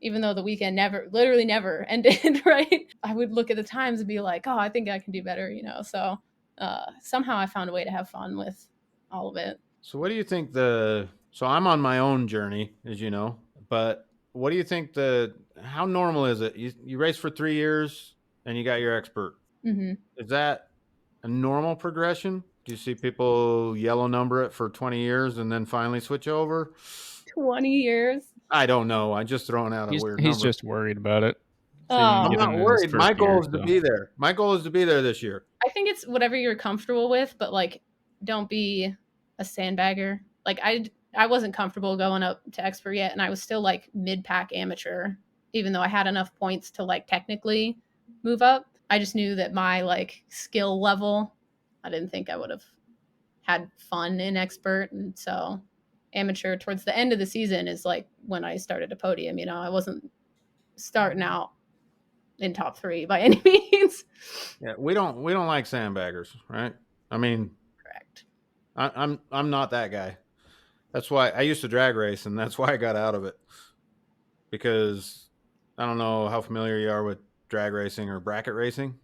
even though the weekend literally never ended, right? I would look at the times and be like, oh, I think I can do better, you know? So somehow I found a way to have fun with all of it. So what do you think so I'm on my own journey, as you know, but what do you think how normal is it? You race for 3 years and you got your expert. Mm-hmm. Is that a normal progression? Do you see people yellow number it for 20 years and then finally switch over? 20 years? I don't know. I'm just throwing out a weird number. He's just worried about it. I'm not worried. My goal is to be there. My goal is to be there this year. I think it's whatever you're comfortable with, but like, don't be a sandbagger. Like I wasn't comfortable going up to expert yet, and I was still like mid-pack amateur, even though I had enough points to like technically move up. I just knew that my like skill level, I didn't think I would have had fun in expert. And so amateur towards the end of the season is like when I started a podium. You know, I wasn't starting out in top 3 by any means. Yeah, we don't like sandbaggers, right? I mean, Correct. I'm not that guy. That's why I used to drag race, and that's why I got out of it. Because I don't know how familiar you are with drag racing or bracket racing.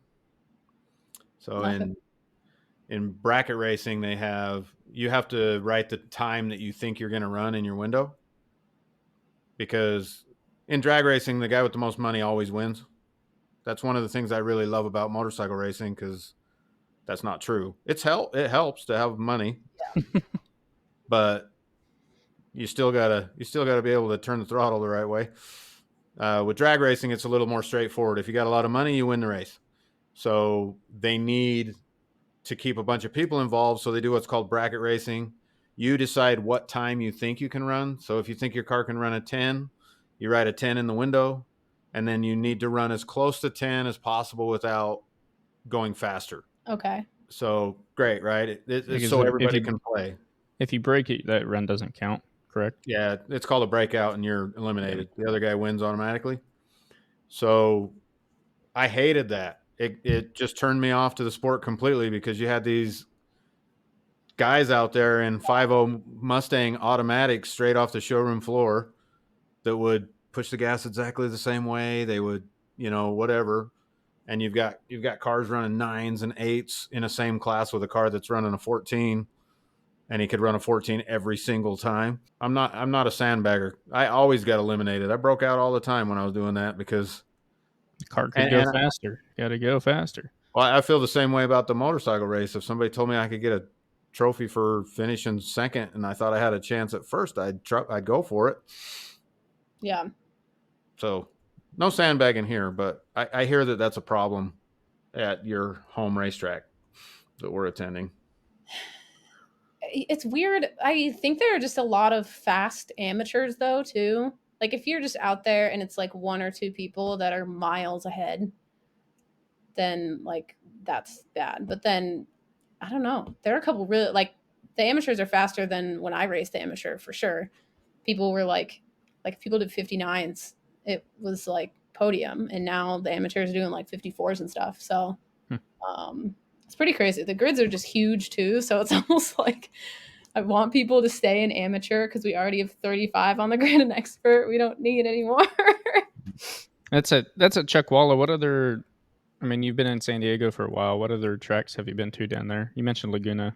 So in bracket racing, you have to write the time that you think you're going to run in your window. Because in drag racing, the guy with the most money always wins. That's one of the things I really love about motorcycle racing, because that's not true. It helps to have money, but you still gotta be able to turn the throttle the right way. With drag racing, it's a little more straightforward. If you got a lot of money, you win the race. So they need to keep a bunch of people involved. So they do what's called bracket racing. You decide what time you think you can run. So if you think your car can run a 10, you write a 10 in the window, and then you need to run as close to 10 as possible without going faster. Okay. So great, right? It's so if everybody you can play. if you break it, that run doesn't count, correct? Yeah, it's called a breakout, and you're eliminated. The other guy wins automatically. So I hated that. It just turned me off to the sport completely, because you had these guys out there in 5.0 Mustang automatics straight off the showroom floor that would push the gas exactly the same way. They would, whatever. And you've got cars running 9s and 8s in a same class with a car that's running a 14, and he could run a 14 every single time. I'm not a sandbagger. I always got eliminated. I broke out all the time when I was doing that, because The car could go faster. Got to go faster. well, I feel the same way about the motorcycle race. If somebody told me I could get a trophy for finishing second, and I thought I had a chance at first, I'd go for it. Yeah. So no sandbagging here, but I hear that that's a problem at your home racetrack that we're attending. It's weird. I think there are just a lot of fast amateurs though too. Like if you're just out there and it's like 1 or 2 people that are miles ahead, then like that's bad. But then I don't know. There are a couple really like the amateurs are faster than when I raced the amateur for sure. People were like if people did 59s, it was like podium, and now the amateurs are doing like 54s and stuff. So it's pretty crazy. The grids are just huge too, so it's almost like I want people to stay in amateur because we already have 35 on the grid and expert. We don't need any more. That's at Chuckwalla. What other? I mean, you've been in San Diego for a while. What other tracks have you been to down there? You mentioned Laguna.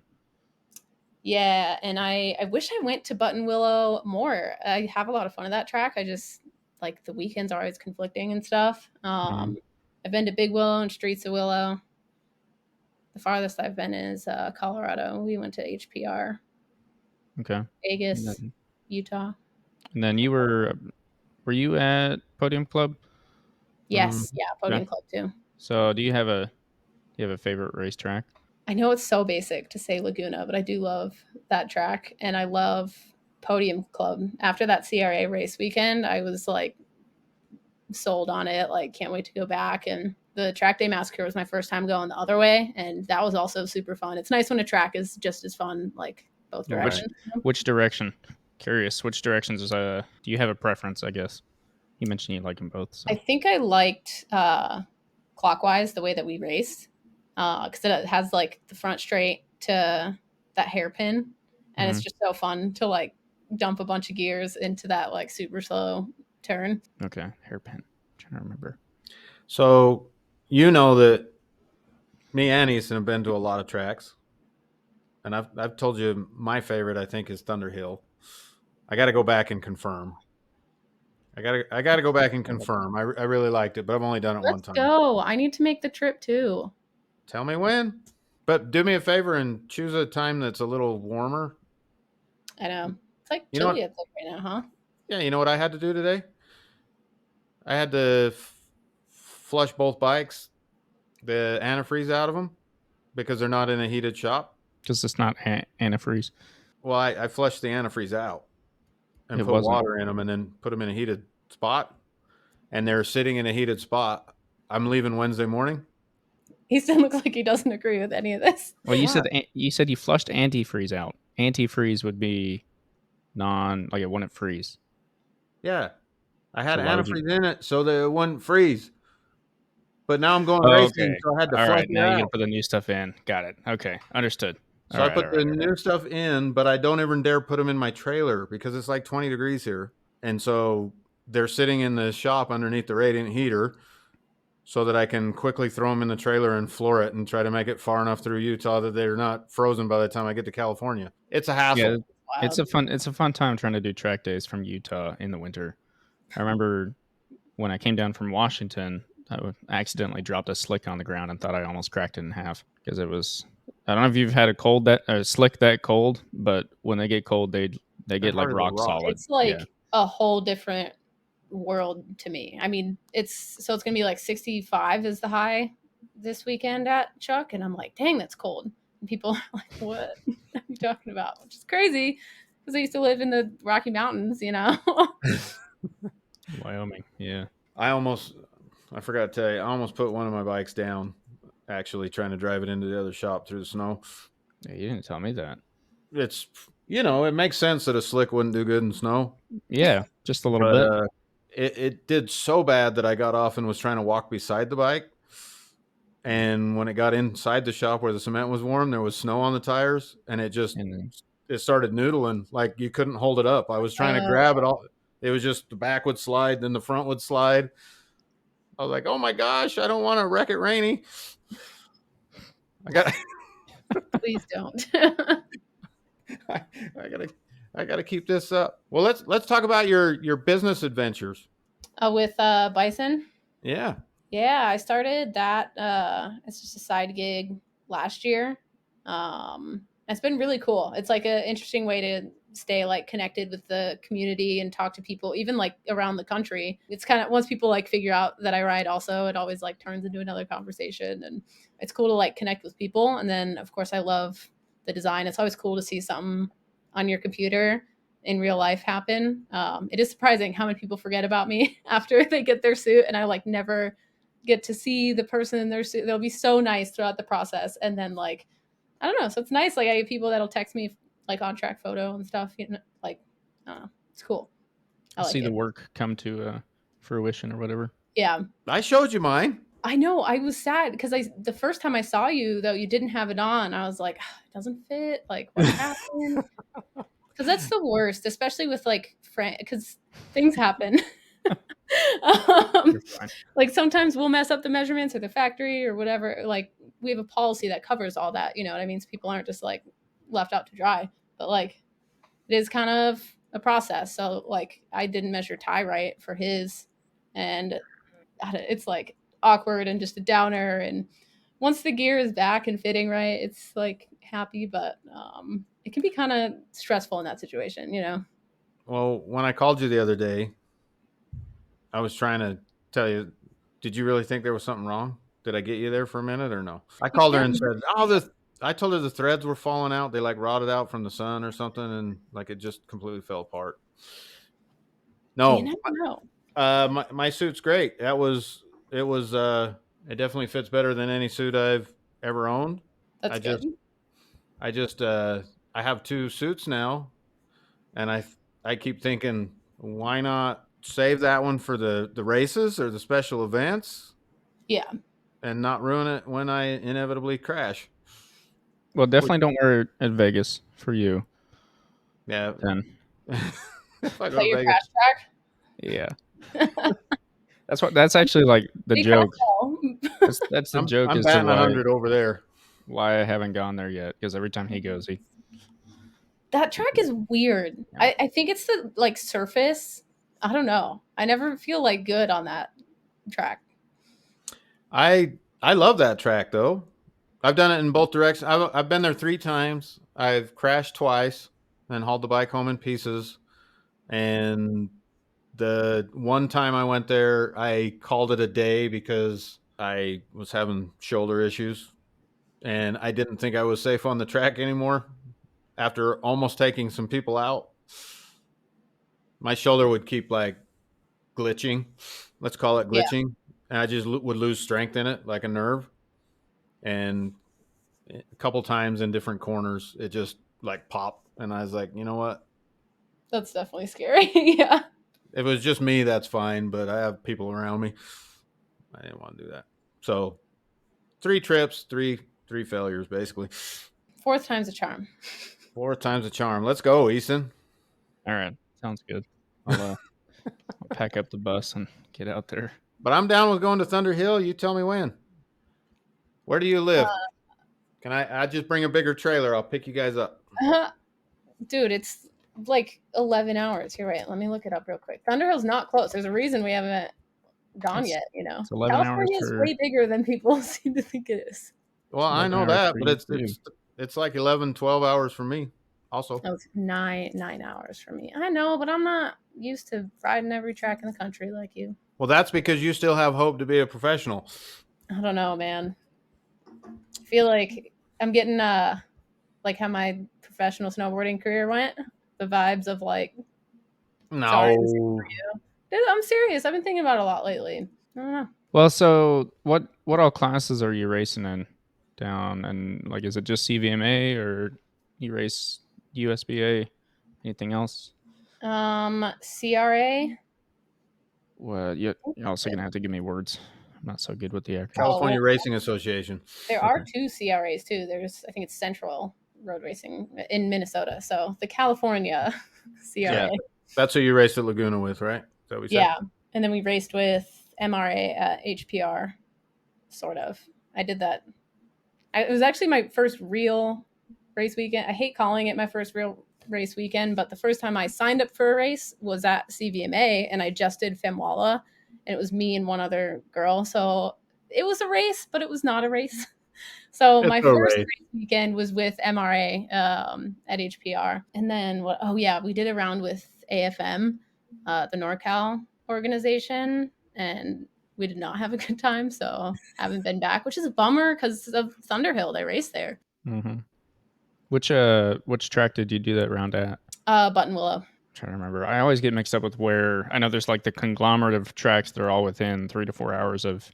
Yeah, and I wish I went to Button Willow more. I have a lot of fun at that track. I just like the weekends are always conflicting and stuff. I've been to Big Willow and Streets of Willow. The farthest I've been is Colorado. We went to HPR. Okay. Vegas, Utah. And then you were you at Podium Club? Yes, yeah, Podium Club too. So do you have a favorite racetrack? I know it's so basic to say Laguna, but I do love that track, and I love Podium Club. After that CRA race weekend, I was like sold on it, like can't wait to go back. And the track day massacre was my first time going the other way, and that was also super fun. It's nice when a track is just as fun, like both directions. Which direction? Curious, which directions do you have a preference, I guess? You mentioned you like them both. So. I think I liked clockwise, the way that we raced, because it has like the front straight to that hairpin, and it's just so fun to like dump a bunch of gears into that like super slow turn. Okay, hairpin. I'm trying to remember. So you know that me and Easton have been to a lot of tracks, and I've told you my favorite I think is Thunder Hill. I got to go back and confirm. I gotta go back and confirm. I really liked it, but I've only done it one time. Let's go. I need to make the trip too. Tell me when. But do me a favor and choose a time that's a little warmer. I know. It's like chilly right now, huh? Yeah, you know what I had to do today? I had to flush both bikes, the antifreeze out of them, because they're not in a heated shop. Because it's not antifreeze. Well, I flushed the antifreeze out and put water in them, and then put them in a heated spot. And they're sitting in a heated spot. I'm leaving Wednesday morning. He still looks like he doesn't agree with any of this. Well, you said you flushed antifreeze out. Antifreeze would be like it wouldn't freeze. Yeah. I had So why would you? antifreeze in it so that it wouldn't freeze. But now I'm going Oh, racing, okay. so I had to All flush right. it Now you got out. to put the new stuff in. Got it. Okay. Understood. So I put the new stuff in, but I don't even dare put them in my trailer because it's like 20 degrees here. And so they're sitting in the shop underneath the radiant heater so that I can quickly throw them in the trailer and floor it and try to make it far enough through Utah that they're not frozen by the time I get to California. It's a hassle. Yeah, Wild. it's a fun time trying to do track days from Utah in the winter. I remember when I came down from Washington, I accidentally dropped a slick on the ground and thought I almost cracked it in half because it was. I don't know if you've had a slick that cold, but when they get cold, they They're get like hard as a rock rock. solid. It's like Yeah. a whole different world to me. I mean, it's gonna be like 65 is the high this weekend at Chuck, and I'm like, dang, that's cold. And people are like, what are you talking about? Which is crazy because I used to live in the Rocky Mountains, you know. Wyoming. Yeah. I forgot to tell you, I almost put one of my bikes down, actually trying to drive it into the other shop through the snow. Yeah, you didn't tell me that. It's, it makes sense that a slick wouldn't do good in snow. Yeah, just a little But bit. it did so bad that I got off and was trying to walk beside the bike. And when it got inside the shop where the cement was warm, there was snow on the tires, and it started noodling like you couldn't hold it up. I was trying to grab it all. It was just the back would slide, then the front would slide. I was like, oh my gosh, I don't want to wreck it, Rainy. Please don't. I gotta keep this up. Well, let's talk about your business adventures. With Bison. Yeah. Yeah, I started that it's just a side gig last year. It's been really cool. It's like an interesting way to stay like connected with the community and talk to people even like around the country. It's kind of once people like figure out that I ride also, it always like turns into another conversation, and it's cool to like connect with people. And then of course I love the design. It's always cool to see something on your computer in real life happen. It is surprising how many people forget about me after they get their suit, and I like never get to see the person in their suit. They'll be so nice throughout the process, and then like I don't know. So it's nice. Like I get people that'll text me like on track photo and stuff. You know, like I don't know. It's cool. I like See it. the work come to fruition or whatever. Yeah, I showed you mine. I know. I was sad because the first time I saw you though, you didn't have it on. I was like, it doesn't fit. Like what happened? Because that's the worst, especially with like because things happen. You're fine. Like sometimes we'll mess up the measurements or the factory or whatever. Like we have a policy that covers all that. You know what I mean? So people aren't just like left out to dry. But like it is kind of a process. So like I didn't measure tie right for his, and it's like awkward and just a downer. And once the gear is back and fitting right, it's like happy, but it can be kind of stressful in that situation, you know? Well, when I called you the other day, I was trying to tell you, did you really think there was something wrong? Did I get you there for a minute or no? I called her and said, I told her the threads were falling out. They like rotted out from the sun or something, and like it just completely fell apart. No, You never know. my suit's great. It definitely fits better than any suit I've ever owned. That's good. I have two suits now, and I keep thinking, why not save that one for the races or the special events? Yeah. And not ruin it when I inevitably crash. Well, definitely don't wear it at Vegas for you. Yeah. Then. If I Is go that to your Vegas. crash Yeah. That's actually like the track? joke. That's the joke I'm as to batting why 100 over there. I haven't gone there yet, because every time he goes, That track is weird. Yeah. I think it's the like surface. I don't know. I never feel like good on that track. I love that track though. I've done it in both directions. I've been there 3 times. I've crashed twice and hauled the bike home in pieces. And the one time I went there, I called it a day because I was having shoulder issues and I didn't think I was safe on the track anymore after almost taking some people out. My shoulder would keep like glitching. Let's call it glitching. And I just would lose strength in it like a nerve. and a couple times in different corners, it just like popped. And I was like, you know what? That's definitely scary. Yeah. If it was just me, that's fine. But I have people around me. I didn't want to do that. So 3 trips, three failures, basically. 4th time's a charm. 4th time's a charm. Let's go, Easton. All right. Sounds good. I'll pack up the bus and get out there. But I'm down with going to Thunder Hill. You tell me when. Where do you live? Can I just bring a bigger trailer? I'll pick you guys up. Dude, it's like 11 hours. You're right. Let me look it up real quick. Thunder Hill's not close. There's a reason we haven't gone yet, you know. It's 11 California hours is for... way bigger than people seem to think it is. Well, I know that, but it's like 11, 12 hours for me also. Oh, it's 9 hours for me. I know, but I'm not used to riding every track in the country like you. Well, that's because you still have hope to be a professional. I don't know, man. I feel like I'm getting like how my professional snowboarding career went. The vibes of like, No. sorry, this isn't for you. Dude, I'm serious. I've been thinking about it a lot lately. I don't know. Well, so what all classes are you racing in down? And like, is it just CVMA or you race USBA? Anything else? CRA. Well, you're also gonna have to give me words. I'm not so good with the acronyms. California Racing Association. There are 2 CRAs too. There's, I think it's Central Road Racing in Minnesota. So the California CRA. Yeah, that's who you raced at Laguna with, right? Is that what we said? Yeah. And then we raced with MRA at HPR, sort of. I did that. It was actually my first real race weekend. I hate calling it my first real race weekend, but the first time I signed up for a race was at CVMA, and I just did Femwalla, and it was me and one other girl. So it was a race, but it was not a race. So my first race weekend was with MRA at HPR. And then what? Oh yeah, we did a round with AFM, the NorCal organization, and we did not have a good time. So haven't been back, which is a bummer because of Thunder Hill. They raced there. Mm-hmm. Which track did you do that round at? Button Willow. I'm trying to remember. I always get mixed up with where. I know there's like the conglomerate of tracks that are all within 3 to 4 hours of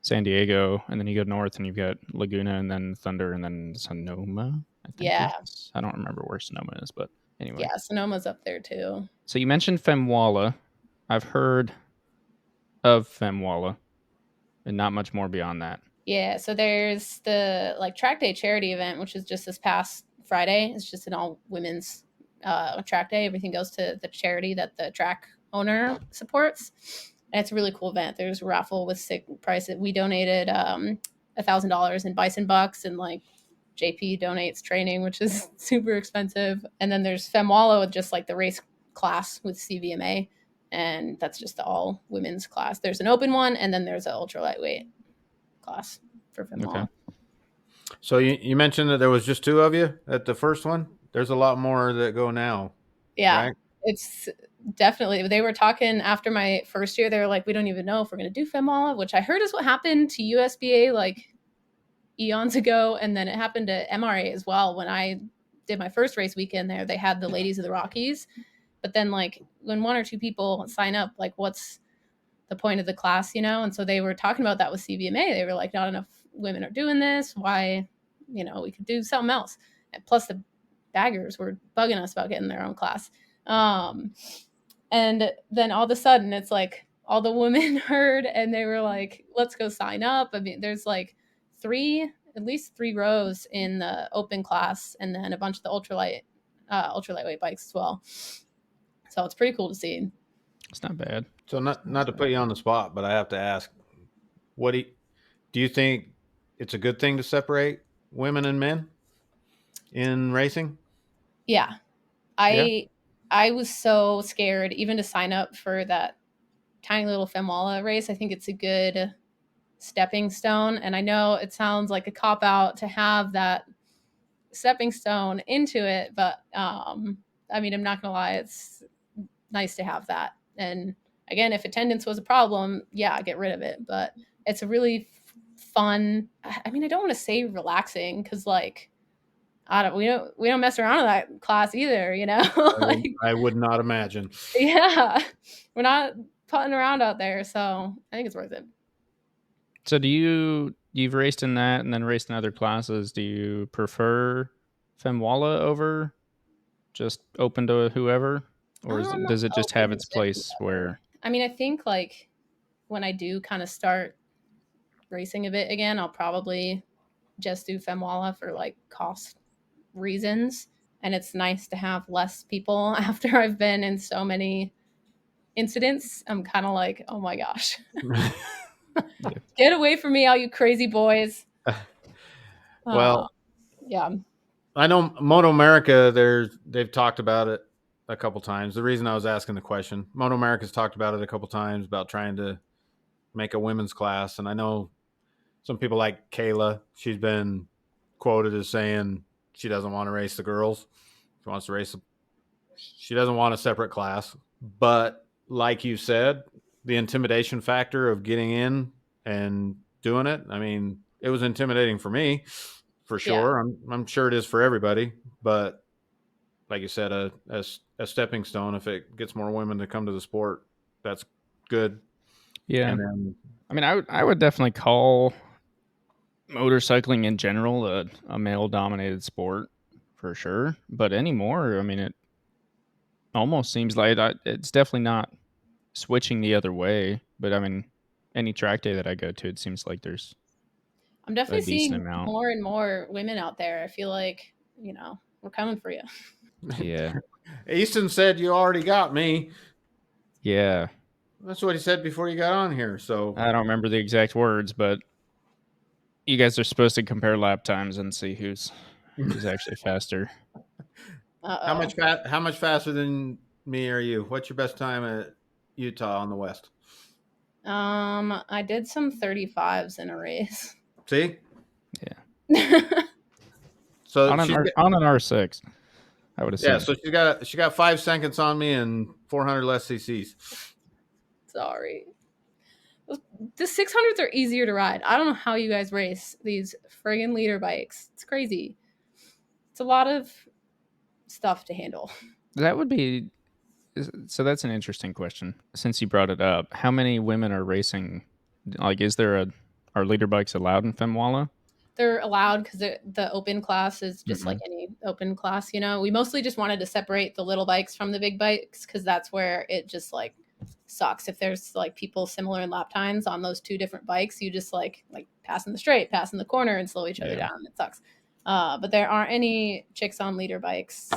San Diego, and then you go north and you've got Laguna and then Thunder and then Sonoma. I think Yeah. I don't remember where Sonoma is, but anyway. Yeah, Sonoma's up there too. So you mentioned Femwalla. I've heard of Femwalla and not much more beyond that. Yeah, so there's the like track day charity event, which is just this past Friday. It's just an all women's track day. Everything goes to the charity that the track owner supports. And it's a really cool event. There's a raffle with sick prices. We donated $1,000 in bison bucks, and like JP donates training, which is super expensive. And then there's Femwalla with just like the race class with CVMA, and that's just the all women's class. There's an open one, and then there's an ultra lightweight class for Femwalla. Okay. So you mentioned that there was just 2 of you at the first one. There's a lot more that go now. Yeah, right? It's definitely. They were talking after my first year. They were like, we don't even know if we're going to do Femwalla, which I heard is what happened to USBA like eons ago. And then it happened to MRA as well. When I did my first race weekend there, they had the Ladies of the Rockies. But then like when 1 or 2 people sign up, like what's the point of the class, you know? And so they were talking about that with CVMA. They were like, not enough women are doing this. Why, you know, we could do something else. And plus the baggers were bugging us about getting their own class. And then all of a sudden it's like all the women heard and they were like, let's go sign up. I mean, there's like at least 3 rows in the open class, and then a bunch of the ultra lightweight bikes as well. So it's pretty cool to see. It's not bad. So not to put you on the spot, but I have to ask, what do you think it's a good thing to separate women and men in racing? Yeah. I was so scared even to sign up for that tiny little Femwalla race. I think it's a good stepping stone. And I know it sounds like a cop-out to have that stepping stone into it, but I mean, I'm not going to lie, it's nice to have that. And again, if attendance was a problem, yeah, get rid of it. But it's a really fun, I mean, I don't want to say relaxing because like, we don't mess around in that class either, you know? Like, I would not imagine. Yeah. We're not putting around out there, so I think it's worth it. So do you you've raced in that and then raced in other classes. Do you prefer Femwalla over just open to whoever, or does it just have Open its to place where? I mean, I think like when I do kind of start racing a bit again, I'll probably just do Femwalla for like cost reasons. And it's nice to have less people after I've been in so many incidents. I'm kind of like, oh my gosh, get away from me, all you crazy boys. Well, Yeah. I know Moto America, they've talked about it a couple times. The reason I was asking the question, Moto America's talked about it a couple times about trying to make a women's class. And I know some people like Kayla, she's been quoted as saying she doesn't want to race the girls. She wants to race, she doesn't want a separate class. But like you said, the intimidation factor of getting in and doing it, I mean, it was intimidating for me, for sure. I'm sure it is for everybody. But like you said, a stepping stone, if it gets more women to come to the sport, that's good. Yeah. And then, I mean, I would definitely call motorcycling in general a male dominated sport for sure. But anymore, I mean, it almost seems like it's definitely not switching the other way. But I mean, any track day that I go to, it seems like there's I'm a definitely decent seeing amount. more and more women out there. I feel like, we're coming for you. Yeah. Easton said you already got me. Yeah. That's what he said before you got on here. So I don't remember the exact words, but you guys are supposed to compare lap times and see who's actually faster. how much faster than me are you? What's your best time at Utah on the West? I did some 35s in a race. See? Yeah. So on an R6, I would assume. yeah, so she got 5 seconds on me and 400 less CCs. Sorry. The 600s are easier to ride. I don't know how you guys race these friggin' leader bikes. It's crazy. It's a lot of stuff to handle. That would be so. That's an interesting question. Since you brought it up, how many women are racing? Like, are leader bikes allowed in Femwalla? They're allowed because the open class is just Mm-hmm. like any open class. We mostly just wanted to separate the little bikes from the big bikes because that's where it just like sucks. If there's like people similar in lap times on those two different bikes, you just like passing the straight, passing the corner, and slow each other down. It sucks. But there aren't any chicks on leader bikes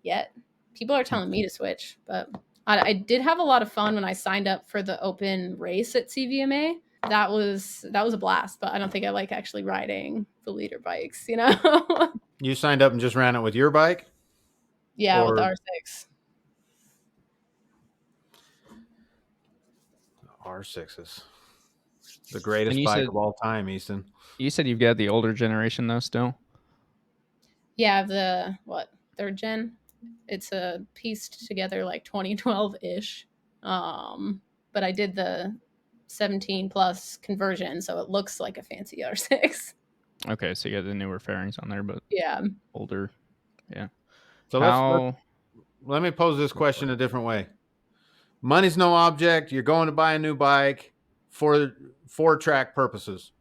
yet. People are telling me to switch, but I did have a lot of fun when I signed up for the open race at CVMA. That was a blast, but I don't think I like actually riding the leader bikes, You signed up and just ran it with your bike? Yeah, with the R6. R6s. The greatest bike of all time, Easton. You said you've got the older generation though still? Yeah, the third gen? It's a pieced together like 2012-ish. But I did the 17 plus conversion, so it looks like a fancy R6. Okay, so you got the newer fairings on there, but Yeah. older. Yeah. So let me pose this question a different way. Money's no object. You're going to buy a new bike for track purposes.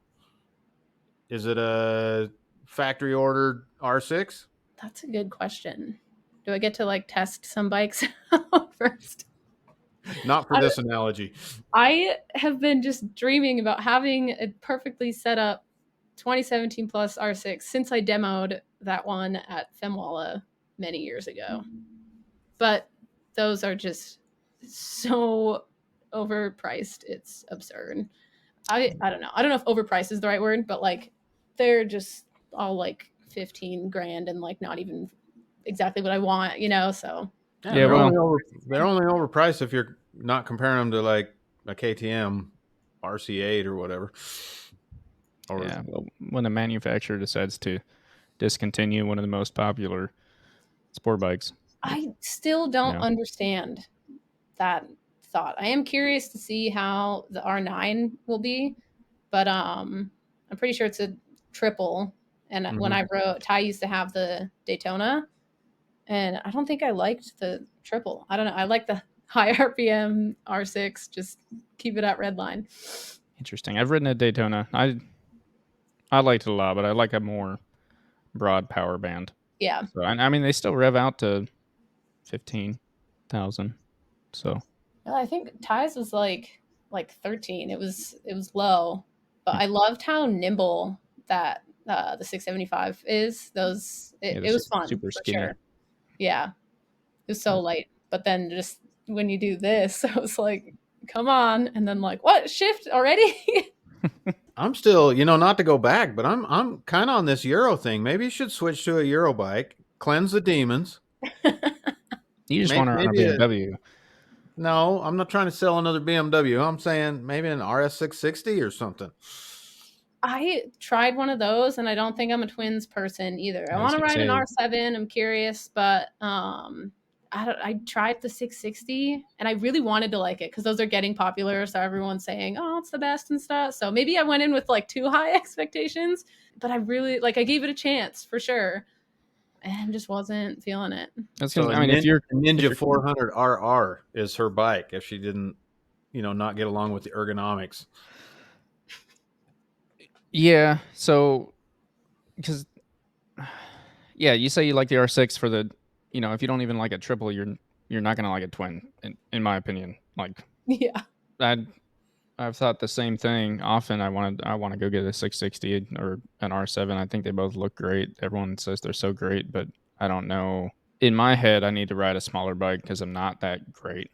Is it a factory ordered R6? That's a good question. Do I get to like test some bikes out first? Not for this analogy. I have been just dreaming about having a perfectly set up 2017 plus R6 since I demoed that one at Femwalla many years ago. But those are just so overpriced. It's absurd. I don't know. I don't know if overpriced is the right word, but like they're just all like 15 grand and like not even exactly what I want, so. Yeah, they're only overpriced if you're not comparing them to like a KTM RC8 or whatever. Yeah, well, when a manufacturer decides to discontinue one of the most popular sport bikes. I still don't understand that thought. I am curious to see how the R9 will be, but I'm pretty sure it's a triple. And when I rode, Ty used to have the Daytona, and I don't think I liked the triple. I don't know. I like the high RPM R6. Just keep it at red line. Interesting. I've ridden a Daytona. I liked it a lot, but I like a more broad power band. Yeah. So I mean, they still rev out to 15,000. So Well, I think Ty's was like 13. It was low, but I loved how nimble that the 675 is. yeah, It they're was fun super for skinny. sure. Yeah, it was so light. But then just when you do this, I was like, come on, and then like, what, shift already? I'm still, not to go back, but I'm kind of on this Euro thing. Maybe you should switch to a Euro bike, cleanse the demons. You just Maybe, want to run a maybe BMW. no, I'm not trying to sell another BMW. I'm saying maybe an RS660 or something. I tried one of those, and I don't think I'm a twins person either. I I was want to gonna ride an say, R7. I'm curious, but I tried the 660, and I really wanted to like it because those are getting popular. So everyone's saying, "Oh, it's the best" and stuff. So maybe I went in with like too high expectations, but I really I gave it a chance for sure, and just wasn't feeling it. that's So because I mean, if a if Ninja you're 400 RR is her bike if she didn't, not get along with the ergonomics. yeah, so because yeah, you say you like the R6 for the, if you don't even like a triple, you're not gonna like a twin, in my opinion. Like Yeah, I I've thought the same thing often. I want to go get a 660 or an R7. I think they both look great. Everyone says they're so great, but I don't know. In my head, I need to ride a smaller bike because I'm not that great.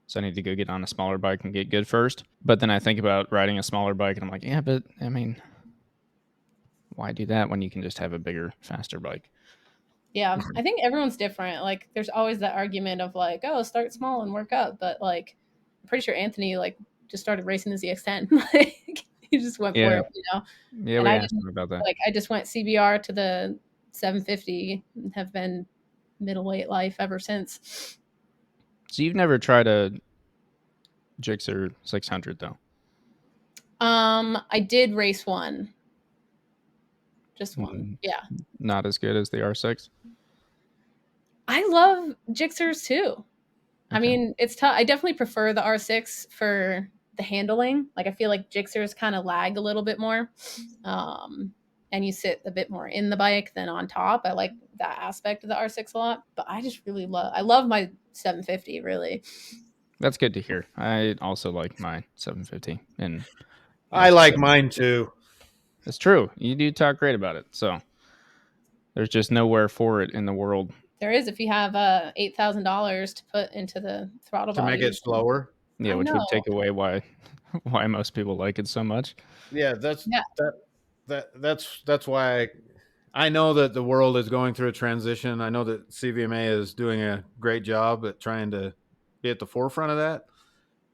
So I need to go get on a smaller bike and get good first. But then I think about riding a smaller bike and I'm like, yeah, but I mean, why do that when you can just have a bigger, faster bike? yeah. I think everyone's different. Like, there's always that argument of like, oh, start small and work up. But like, I'm pretty sure Anthony just started racing the ZX10. Like, he just went for Yeah. it. Yeah, And we I asked didn't him about that. I just went CBR to the 750 and have been middleweight life ever since. So you've never tried a Gixxer 600 though? I did race one. Just one. Mm, Yeah. Not as good as the R6. I love Gixxers too. I Okay. mean, it's tough. I definitely prefer the R6 for the handling. Like, I feel like Gixxers kind of lag a little bit more. And you sit a bit more in the bike than on top. I like that aspect of the R6 a lot, but I just really I love my 750 really. That's good to hear. I also like my 750, and I like mine too. it's true. You do talk great about it. So there's just nowhere for it in the world. There is if you have $8,000 to put into the throttle To make body. it slower. Yeah, I which know. would take away why most people like it so much. Yeah, that's Yeah. that's why I know that the world is going through a transition. I know that CVMA is doing a great job at trying to be at the forefront of that,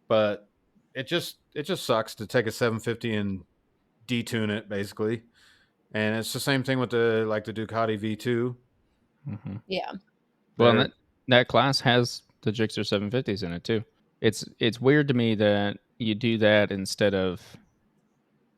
but it just sucks to take a 750 and detune it basically. And it's the same thing with the Ducati V2. Mm-hmm. Yeah. Well, and that class has the Gixxer 750s in it too. It's weird to me that you do that instead of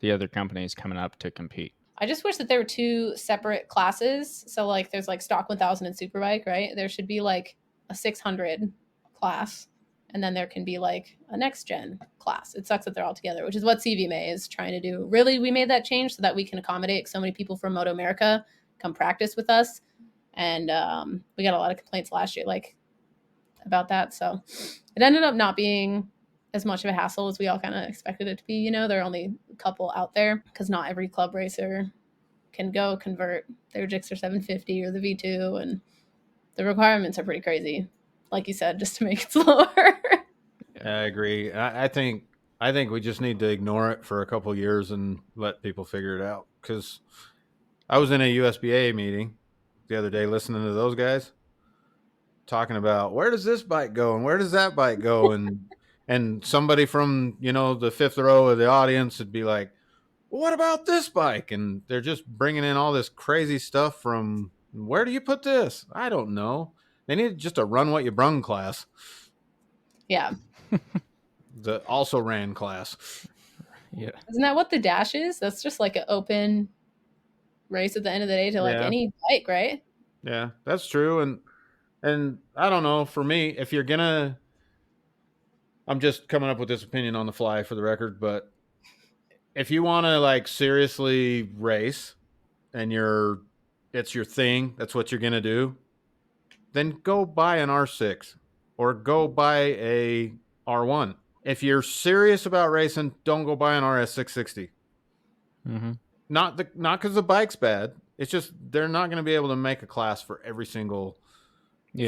the other companies coming up to compete. I just wish that there were two separate classes. So like there's like stock 1000 and superbike, right? There should be like a 600 class and then there can be like a next gen class. It sucks that they're all together, which is what CVMA is trying to do. Really, we made that change so that we can accommodate so many people from Moto America come practice with us. And we got a lot of complaints last year like about that. So it ended up not being as much of a hassle as we all kind of expected it to be. There are only a couple out there because not every club racer can go convert their Gixxer 750 or the V2, and the requirements are pretty crazy. Like you said, just to make it slower. I agree. I think we just need to ignore it for a couple of years and let people figure it out. Because I was in a USBA meeting the other day listening to those guys talking about where does this bike go and where does that bike go, and somebody from the fifth row of the audience would be like, well, what about this bike? And they're just bringing in all this crazy stuff from where do you put this? I don't know. They need just a run what you brung class. Yeah. The also ran class. Yeah. Isn't that what the dash is? That's just like an open race at the end of the day to like any bike, right? Yeah, that's true. And I don't know, for me, if you're I'm just coming up with this opinion on the fly for the record, but if you want to like seriously race and it's your thing, that's what you're going to do, then go buy an R6 or go buy a R1. If you're serious about racing, don't go buy an RS660. Mm-hmm. Not because the bike's bad. It's just they're not going to be able to make a class for every single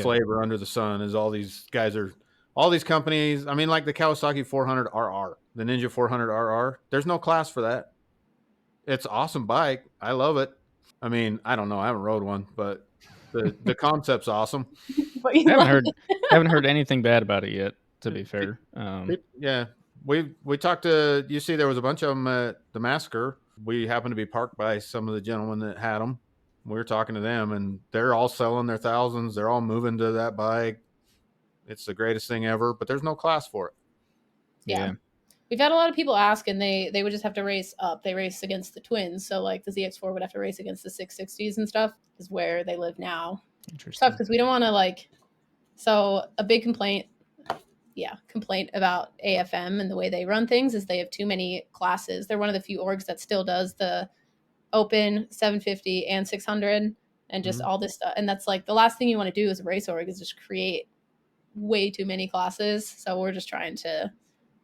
flavor under the sun. As all these companies. I mean, like the Kawasaki 400 RR, the Ninja 400 RR. There's no class for that. It's an awesome bike. I love it. I mean, I don't know. I haven't rode one, but the concept's awesome. But you I like- haven't heard anything bad about it yet, to be fair. Yeah. We talked to, you see there was a bunch of them at the massacre. We happened to be parked by some of the gentlemen that had them. We were talking to them, and they're all selling their thousands. They're all moving to that bike. It's the greatest thing ever, but there's no class for it. Yeah. We've had a lot of people ask, and they would just have to race up. They race against the twins, so like the ZX4 would have to race against the 660s and stuff. Is where they live now. Interesting. Tough because we don't want to like. So a big complaint about AFM and the way they run things is they have too many classes. They're one of the few orgs that still does the open 750 and 600 and just all this stuff. And that's like the last thing you want to do as a race org is just create way too many classes. So we're just trying to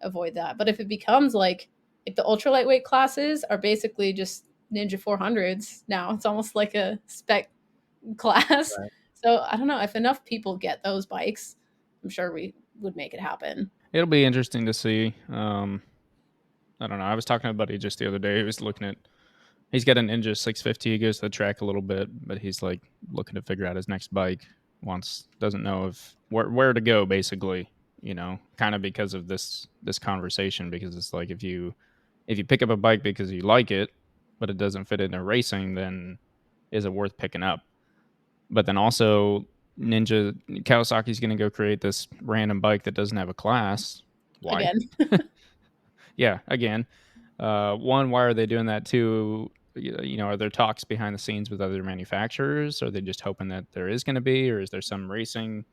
avoid that. But if it becomes like the ultra lightweight classes are basically just Ninja 400s now, it's almost like a spec class. Right. So I don't know, if enough people get those bikes, I'm sure we would make it happen. It'll be interesting to see. I don't know. I was talking to a buddy just the other day. He was he's got a Ninja 650. He goes to the track a little bit, but he's like looking to figure out his next bike. Doesn't know if where to go, basically, kind of because of this conversation, because it's like if you pick up a bike because you like it, but it doesn't fit into racing, then is it worth picking up? But then also Kawasaki's going to go create this random bike that doesn't have a class. Why? Again. Yeah, again. One, why are they doing that? Two, are there talks behind the scenes with other manufacturers? Are they just hoping that there is going to be, or is there some racing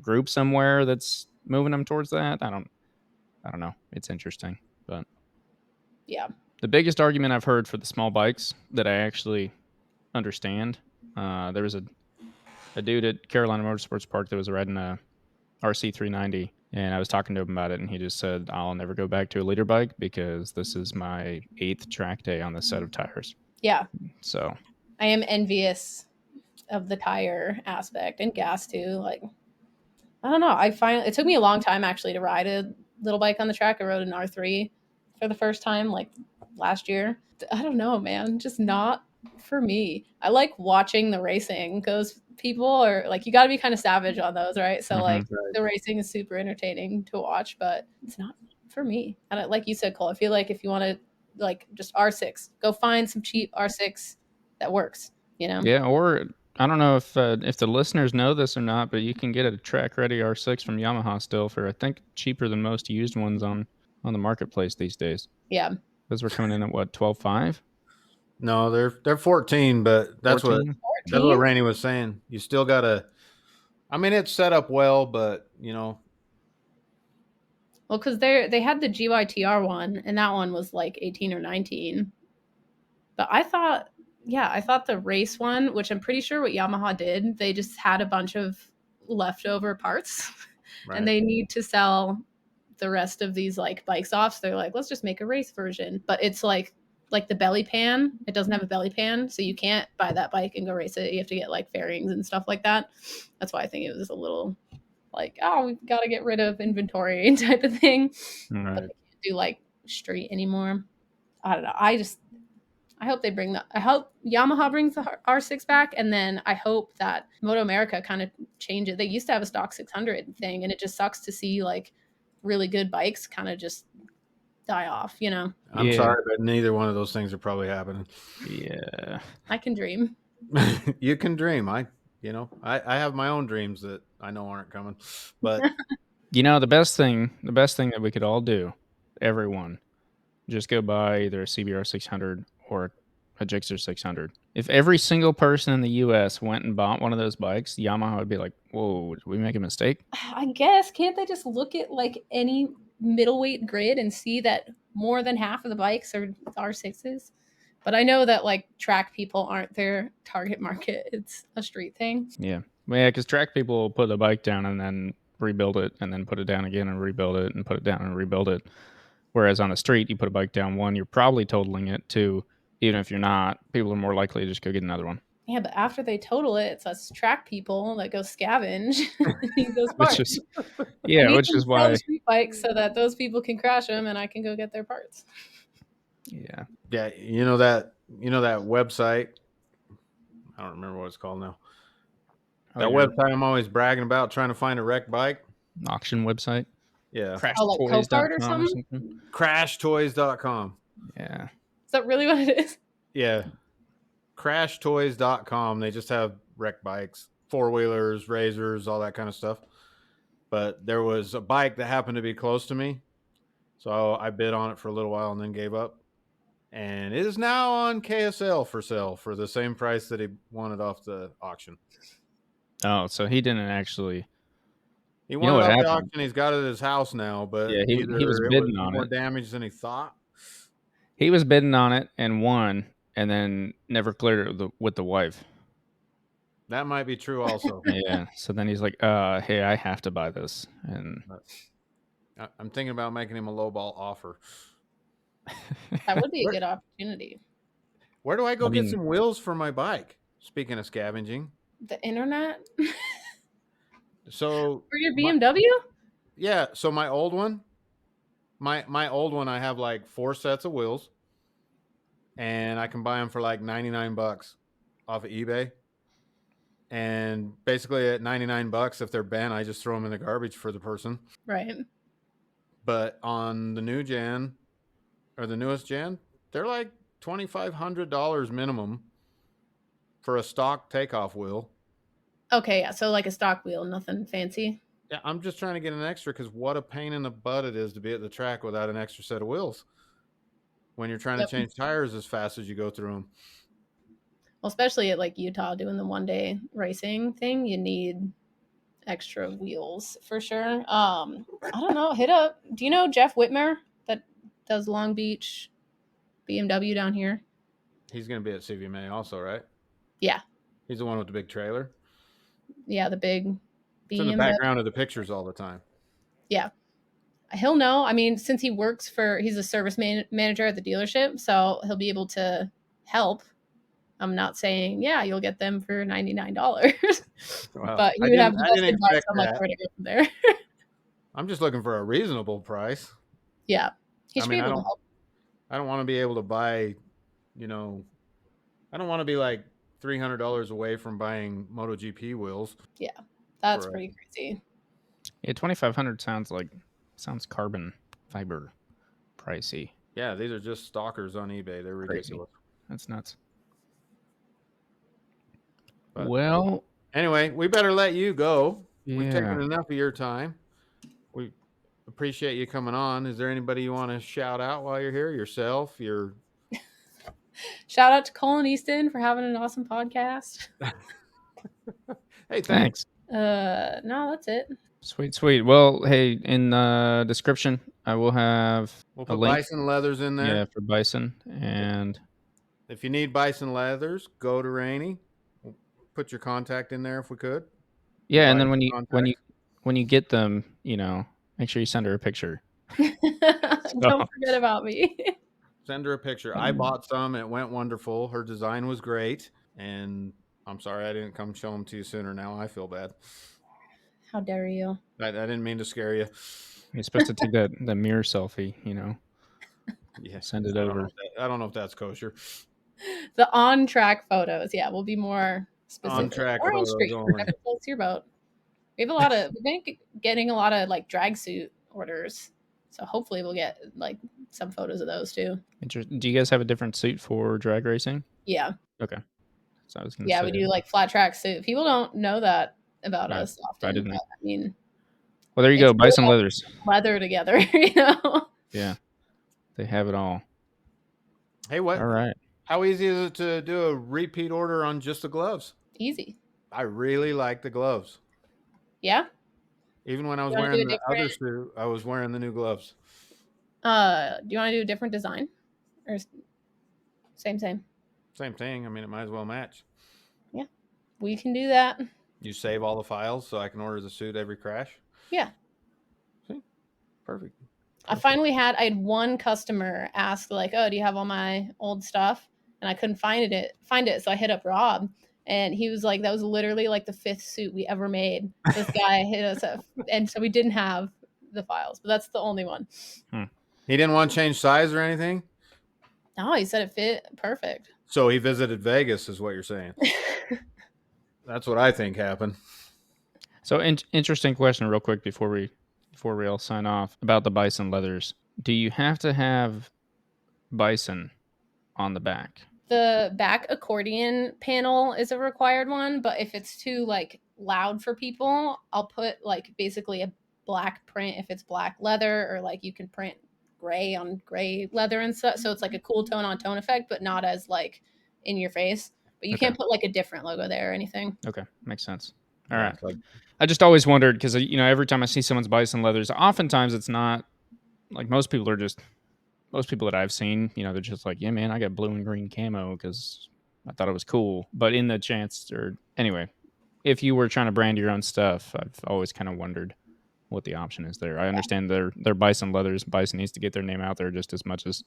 group somewhere that's moving them towards that? I don't know. It's interesting, but yeah. The biggest argument I've heard for the small bikes that I actually understand, there was a dude at Carolina Motorsports Park that was riding a RC390, and I was talking to him about it, and he just said, I'll never go back to a leader bike because this is my 8th track day on this set of tires. Yeah. So I am envious of the tire aspect and gas too. Like, I don't know. It took me a long time actually to ride a little bike on the track. I rode an R3 for the first time like last year. I don't know, man. Just not for me. I like watching the racing. Those people are like, you got to be kind of savage on those, right? So like the racing is super entertaining to watch, but it's not for me. And like you said, Cole, I feel like if you want to like just R6, go find some cheap R6 that works, Yeah, or I don't know if the listeners know this or not, but you can get a track ready R6 from Yamaha still for I think cheaper than most used ones on the marketplace these days. Yeah. Those were coming in at what, 12.5? No, they're 14, but that's 14? That's what Rainy was saying. You still gotta. I mean, it's set up well, but Well, because they had the GYTR one, and that one was like 18 or 19. But I thought the race one, which I'm pretty sure what Yamaha did, they just had a bunch of leftover parts, right. And they need to sell the rest of these like bikes off. So they're like, let's just make a race version. But it's like the belly pan. It doesn't have a belly pan, so you can't buy that bike and go race it. You have to get like fairings and stuff like that. That's why I think it was a little like, oh, we've got to get rid of inventory type of thing. Right. But they can't do like street anymore. I don't know. I hope I hope Yamaha brings the R6 back, and then I hope that Moto America kind of change it. They used to have a stock 600 thing, and it just sucks to see like really good bikes kind of just die off, I'm sorry, but neither one of those things are probably happening. Yeah. I can dream. You can dream. I have my own dreams that I know aren't coming, but the best thing that we could all do, everyone, just go buy either a CBR 600 or a Gixxer 600. If every single person in the U.S. went and bought one of those bikes, Yamaha would be like, whoa, did we make a mistake? I guess. Can't they just look at like any middleweight grid and see that more than half of the bikes are R6s. But I know that like track people aren't their target market. It's a street thing. Yeah. Well, yeah, because track people will put the bike down and then rebuild it and then put it down again and rebuild it and put it down and rebuild it. Whereas on the street, you put a bike down, one, you're probably totaling it. Two, even if you're not, people are more likely to just go get another one. Yeah, but after they total it, it's us track people that go scavenge need those Which parts. is, yeah, I need which them is to sell why, the street bikes so that those people can crash them and I can go get their parts. yeah. Yeah, you know that website. I don't remember what it's called now. That website I'm always bragging about, trying to find a wrecked bike. Auction website. Yeah. Oh, like Copart or something? Crashtoys.com. Yeah. Is that really what it is? Yeah. Crashtoys.com. They just have wrecked bikes, four-wheelers, razors, all that kind of stuff. But there was a bike that happened to be close to me. So I bid on it for a little while and then gave up. And it is now on KSL for sale for the same price that he wanted off the auction. Oh, so he didn't actually. He know wanted what off the happened? auction. He's got it at his house now, but Yeah, he either was it bidding was on more it. damage than he thought. He was bidding on it and won, and then never cleared it with the wife. That might be true also. Yeah. So then he's like, hey, I have to buy this. And I'm thinking about making him a lowball offer. That would be a good opportunity. Where do I go get some wheels for my bike? Speaking of scavenging. The internet? So for your BMW? Yeah. So my old one, my old one, I have like 4 sets of wheels, and I can buy them for like $99 off of eBay. And basically at $99, if they're bent, I just throw them in the garbage for the person. Right. But on the new gen or the newest gen, they're like $2,500 minimum for a stock takeoff wheel. Okay, yeah. So like a stock wheel, nothing fancy. Yeah, I'm just trying to get an extra because what a pain in the butt it is to be at the track without an extra set of wheels when you're trying to change tires as fast as you go through them. Well, especially at like Utah doing the one-day racing thing, you need extra wheels for sure. I don't know. Hit up. Do you know Jeff Whitmer that does Long Beach BMW down here? He's going to be at CVMA also, right? Yeah. He's the one with the big trailer. Yeah, the big BMW. It's in the background of the pictures all the time. Yeah. He'll know. I mean, since he's a service manager at the dealership, so he'll be able to help. I'm not saying, yeah, you'll get them for $99. Wow. But you would have the best advice on like where to go from there. I'm just looking for a reasonable price. Yeah. He should be able to help. I don't want to be able to buy, I don't want to be like $300 away from buying MotoGP wheels. Yeah. That's pretty crazy. Yeah, $2,500 sounds carbon fiber pricey. Yeah, these are just stalkers on eBay. They're ridiculous. Crazy. That's nuts. But, well, anyway, we better let you go. Yeah. We've taken enough of your time. We appreciate you coming on. Is there anybody you want to shout out while you're here? Yourself? Shout out to Colin Easton for having an awesome podcast. Hey, thanks. No, that's it. Sweet. Well, hey, in the description, I will have we'll put Bison leathers in there. Yeah, for Bison. And if you need Bison leathers, go to Rainy. We'll put your contact in there if we could. Yeah, and then when you get them, make sure you send her a picture. Don't forget about me. Send her a picture. I bought some. It went wonderful. Her design was great. And I'm sorry I didn't come show them to you sooner. Now I feel bad. How dare you? I didn't mean to scare you. You're supposed to take that mirror selfie, Yeah, send it over. I don't know if that's kosher. The on-track photos, yeah, will be more specific. On-track or photos on-street, only. whatever floats your boat. We've been getting a lot of like drag suit orders, so hopefully we'll get like some photos of those too. Interesting. Do you guys have a different suit for drag racing? Yeah. Okay. So I was gonna say, we do like flat track suit. People don't know that about us often. I didn't know. I mean, well, there you go. Bison leathers. Leather together, Yeah, they have it all. Hey, what? All right. How easy is it to do a repeat order on just the gloves? Easy. I really like the gloves. Yeah. Even when I was wearing the other suit, I was wearing the new gloves. Do you want to do a different design or same? Same thing. I mean, it might as well match. Yeah, we can do that. You save all the files so I can order the suit every crash. Yeah. See, perfect. I had one customer ask like, "Oh, do you have all my old stuff?" And I couldn't find it. So I hit up Rob, and he was like, "That was literally like the 5th suit we ever made." This guy hit us up, and so we didn't have the files, but that's the only one. He didn't want to change size or anything? No, he said it fit perfect. So he visited Vegas, is what you're saying. That's what I think happened. So interesting question, real quick, before we all sign off, about the bison leathers. Do you have to have bison on the back? The back accordion panel is a required one, but if it's too like loud for people, I'll put like basically a black print if it's black leather, or like you can print gray on gray leather and stuff. So it's like a cool tone on tone effect, but not as like in your face. But you can't put like a different logo there or anything. Okay, makes sense. All right. I just always wondered because, you know, every time I see someone's bison leathers, oftentimes it's not like most people that I've seen, you know, they're just like, yeah, man, I got blue and green camo because I thought it was cool. But in the chance, or anyway, if you were trying to brand your own stuff, I've always kind of wondered what the option is there. I understand they're bison leathers. Bison needs to get their name out there just as much as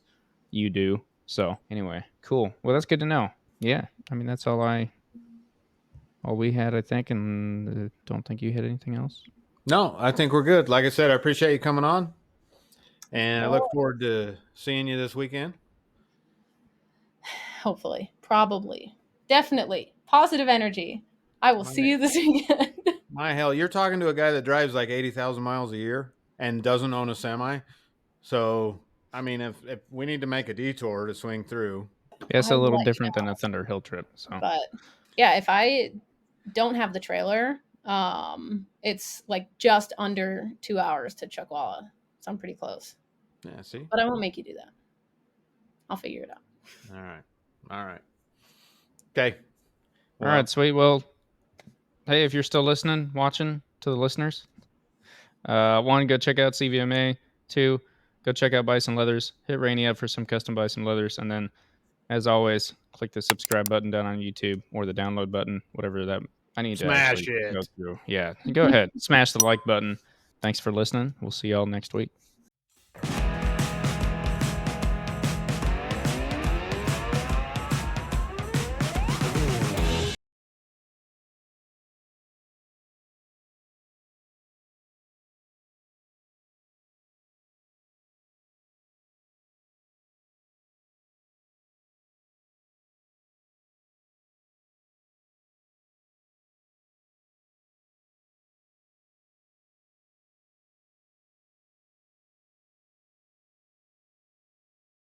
you do. So anyway, cool. Well, that's good to know. Yeah, I mean, that's all we had, I think, and don't think you had anything else. No, I think we're good. Like I said, I appreciate you coming on, and I look forward to seeing you this weekend. Hopefully, probably, definitely, positive energy. I will see you this weekend. My hell, you're talking to a guy that drives like 80,000 miles a year and doesn't own a semi. So, I mean, if we need to make a detour to swing through. Yeah, it's a little different than a Thunder Hill trip. So, but yeah, if I don't have the trailer, it's like just under 2 hours to Chuckwalla. So I'm pretty close. Yeah, see? But I won't make you do that. I'll figure it out. All right. Okay. Well, all right, sweet. Well, hey, if you're still listening, watching, to the listeners, 1, go check out CVMA. 2, go check out Bison Leathers. Hit Rainy up for some custom Bison Leathers. And then, as always, click the subscribe button down on YouTube or the download button, whatever that I need Smash to it. go through. Yeah, go ahead. Smash the like button. Thanks for listening. We'll see y'all next week.